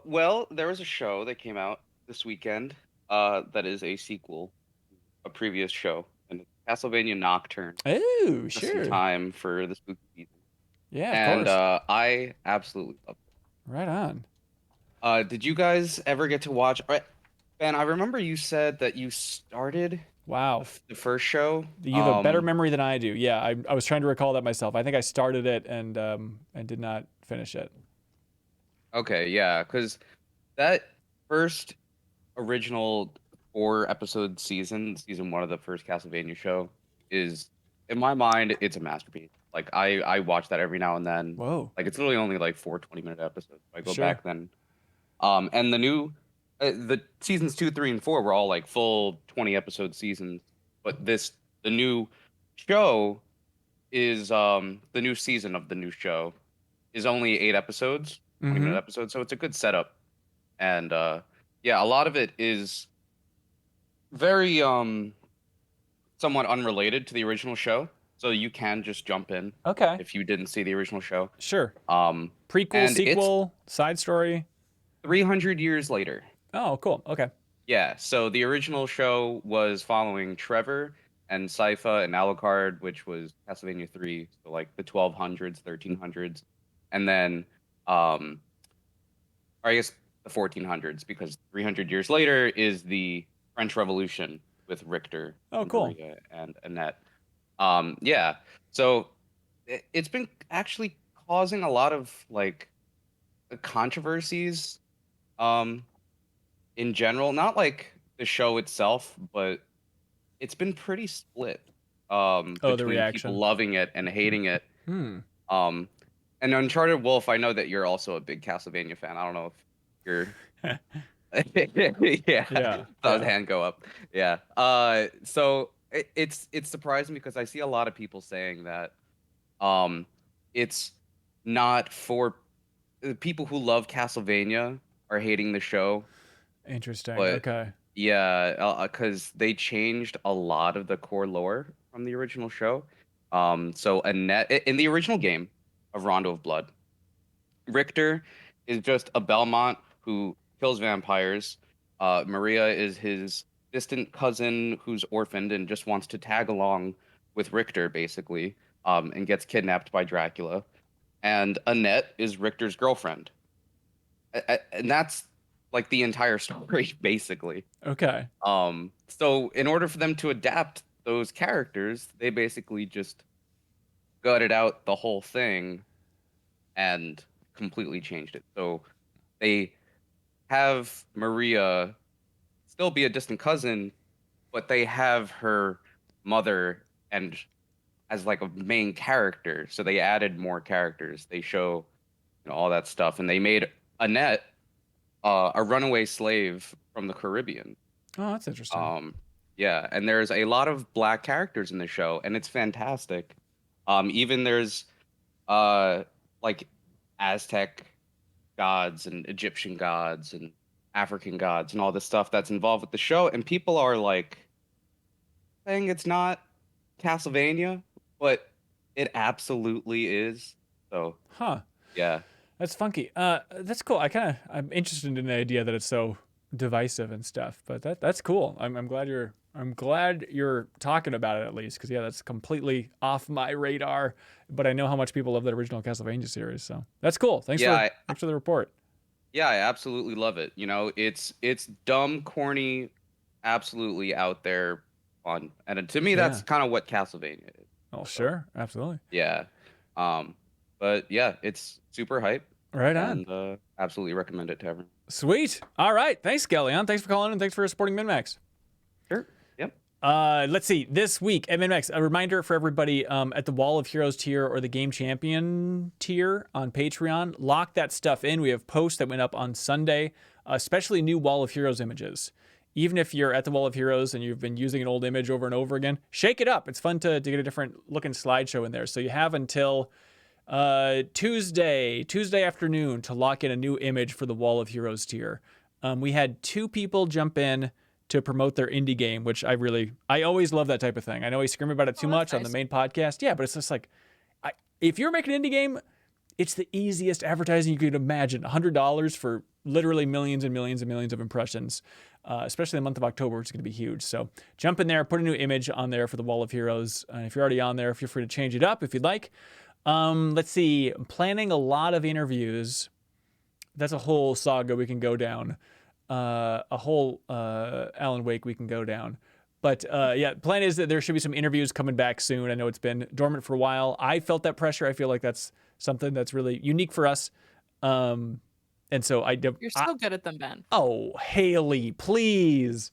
Well, there was a show that came out this weekend that is a sequel, a previous show, and Castlevania Nocturne. Oh, sure. Just in time for the spooky season. Yeah, of course. And I absolutely loved it. Right on. Did you guys ever get to watch? Ben, I remember you said that you started the first show. You have a better memory than I do. Yeah, I was trying to recall that myself. I think I started it and did not finish it. Okay, yeah, because that first original 4-episode season 1 of the first Castlevania show is, in my mind, it's a masterpiece. Like I watch that every now and then. Whoa. Like it's literally only like 4 20-minute episodes. I go back then. And the new the seasons 2, 3, and 4 were all like full 20-episode seasons, but the new show is the new season of the new show is only 8 episodes, 20-minute episodes, so it's a good setup. And yeah, a lot of it is very somewhat unrelated to the original show, so you can just jump in if you didn't see the original show. Sure. Prequel, sequel, side story. 300 years later. Oh, cool. Okay. Yeah, so the original show was following Trevor and Sypha and Alucard, which was Castlevania 3, so like the 1200s, 1300s, and then, or I guess the 1400s, because 300 years later is the French Revolution with Richter, Maria, and Annette. Yeah, so it's been actually causing a lot of like controversies in general, not like the show itself, but it's been pretty split between people loving it and hating it. And Uncharted Wolf, I know that you're also a big Castlevania fan. I don't know if you're yeah. Saw his hand go up. Yeah. So it's surprising because I see a lot of people saying that it's not for people who love Castlevania are hating the show. Interesting. But, okay. Yeah, because they changed a lot of the core lore from the original show. So Annette in the original game of Rondo of Blood, Richter is just a Belmont who kills vampires. Maria is his distant cousin who's orphaned and just wants to tag along with Richter, basically, and gets kidnapped by Dracula. And Annette is Richter's girlfriend. And that's like the entire story, basically. Okay. So in order for them to adapt those characters, they basically just gutted out the whole thing and completely changed it. So they have Maria still be a distant cousin, but they have her mother and as like a main character. So they added more characters. They show all that stuff, and they made Annette a runaway slave from the Caribbean. Oh, that's interesting. Yeah, and there's a lot of black characters in the show, and it's fantastic. Even there's like Aztec gods and Egyptian gods and African gods and all this stuff that's involved with the show, and people are like saying it's not Castlevania, but it absolutely is. So, yeah. That's funky. That's cool. I'm interested in the idea that it's so divisive and stuff, but that's cool. I'm glad you're talking about it at least, because that's completely off my radar. But I know how much people love the original Castlevania series, so that's cool. Thanks for the report. Yeah, I absolutely love it. You know, it's dumb, corny, absolutely out there fun, and to me, that's kind of what Castlevania is. Oh, sure, absolutely. Yeah, but yeah, it's super hype. Right on. And absolutely recommend it to everyone. Sweet. All right. Thanks, Galleon. Thanks for calling, and thanks for supporting MinMax. Sure. Yep. Let's see. This week at MinMax, a reminder for everybody at the Wall of Heroes tier or the Game Champion tier on Patreon, lock that stuff in. We have posts that went up on Sunday, especially new Wall of Heroes images. Even if you're at the Wall of Heroes and you've been using an old image over and over again, shake it up. It's fun to get a different looking slideshow in there. So you have until Tuesday afternoon to lock in a new image for the Wall of Heroes tier. We had 2 people jump in to promote their indie game, which I always love that type of thing. I know we scream about it too much on the main podcast. Yeah, but it's just like, if you're making an indie game, it's the easiest advertising you could imagine. $100 for literally millions and millions and millions of impressions, especially the month of October, which is going to be huge. So jump in there, put a new image on there for the Wall of Heroes. If you're already on there, feel free to change it up if you'd like. Let's see. I'm planning a lot of interviews. That's a whole saga we can go down. A whole Alan Wake we can go down. But plan is that there should be some interviews coming back soon. I know it's been dormant for a while. I felt that pressure. I feel like that's something that's really unique for us. And so You're so good at them, Ben. Oh, Haley, please.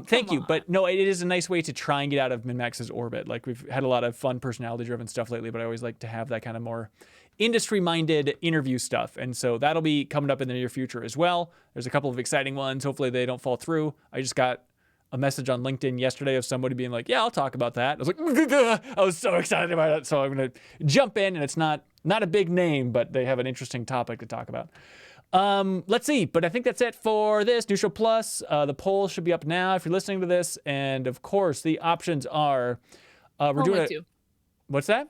Thank you. But no, it is a nice way to try and get out of MinMax's orbit. Like, we've had a lot of fun personality-driven stuff lately, but I always like to have that kind of more industry-minded interview stuff. And so that'll be coming up in the near future as well. There's a couple of exciting ones. Hopefully they don't fall through. I just got a message on LinkedIn yesterday of somebody being like, yeah, I'll talk about that. I was like, I was so excited about it. So I'm going to jump in, and it's not a big name, but they have an interesting topic to talk about. Let's see, but I think that's it for this New Show Plus. The poll should be up now if you're listening to this, and of course the options are we're doing it. What's that?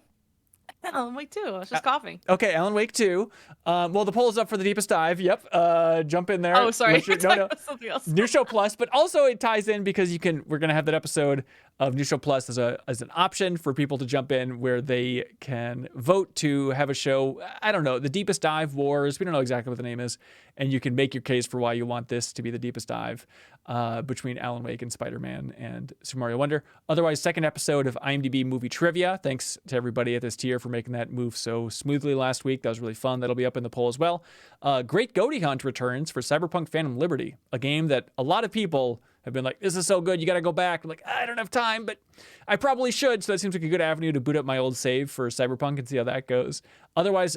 Alan Wake 2. I was just coughing. Okay, Alan Wake 2. Well, the poll is up for the deepest dive. Yep. Jump in there. Oh, sorry. No. Something else. New Show Plus, but also it ties in because we're gonna have that episode of New Show Plus as an option for people to jump in where they can vote to have a show. I don't know, the Deepest Dive Wars. We don't know exactly what the name is, and you can make your case for why you want this to be the deepest dive between Alan Wake and Spider-Man and Super Mario Wonder. Otherwise, second episode of IMDb Movie Trivia. Thanks to everybody at this tier for making that move so smoothly last week. That was really fun. That'll be up in the poll as well. Great Goaty Hunt returns for Cyberpunk Phantom Liberty, a game that a lot of people have been like, this is so good, you got to go back. I'm like, I don't have time, but I probably should. So that seems like a good avenue to boot up my old save for Cyberpunk and see how that goes. Otherwise,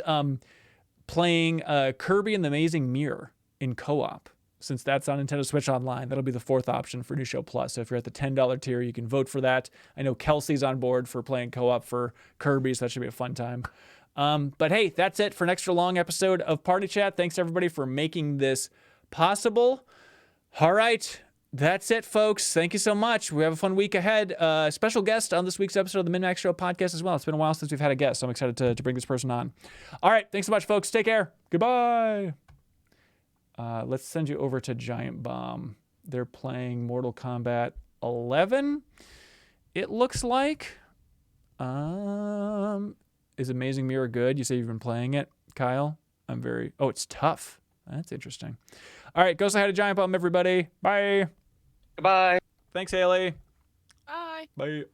playing Kirby and the Amazing Mirror in co-op, since that's on Nintendo Switch Online. That'll be the fourth option for New Show Plus. So if you're at the $10 tier, you can vote for that. I know Kelsey's on board for playing co-op for Kirby, so that should be a fun time. But hey, that's it for an extra long episode of Party Chat. Thanks everybody for making this possible. All right. That's it, folks. Thank you so much. We have a fun week ahead. Special guest on this week's episode of the MinMax Show podcast as well. It's been a while since we've had a guest, so I'm excited to bring this person on. All right. Thanks so much, folks. Take care. Goodbye. Let's send you over to Giant Bomb. They're playing Mortal Kombat 11. It looks like. Is Amazing Mirror good? You say you've been playing it, Kyle? Oh, it's tough. That's interesting. All right, go say hi to Giant Bomb, everybody. Bye. Goodbye. Thanks, Haley. Bye. Bye.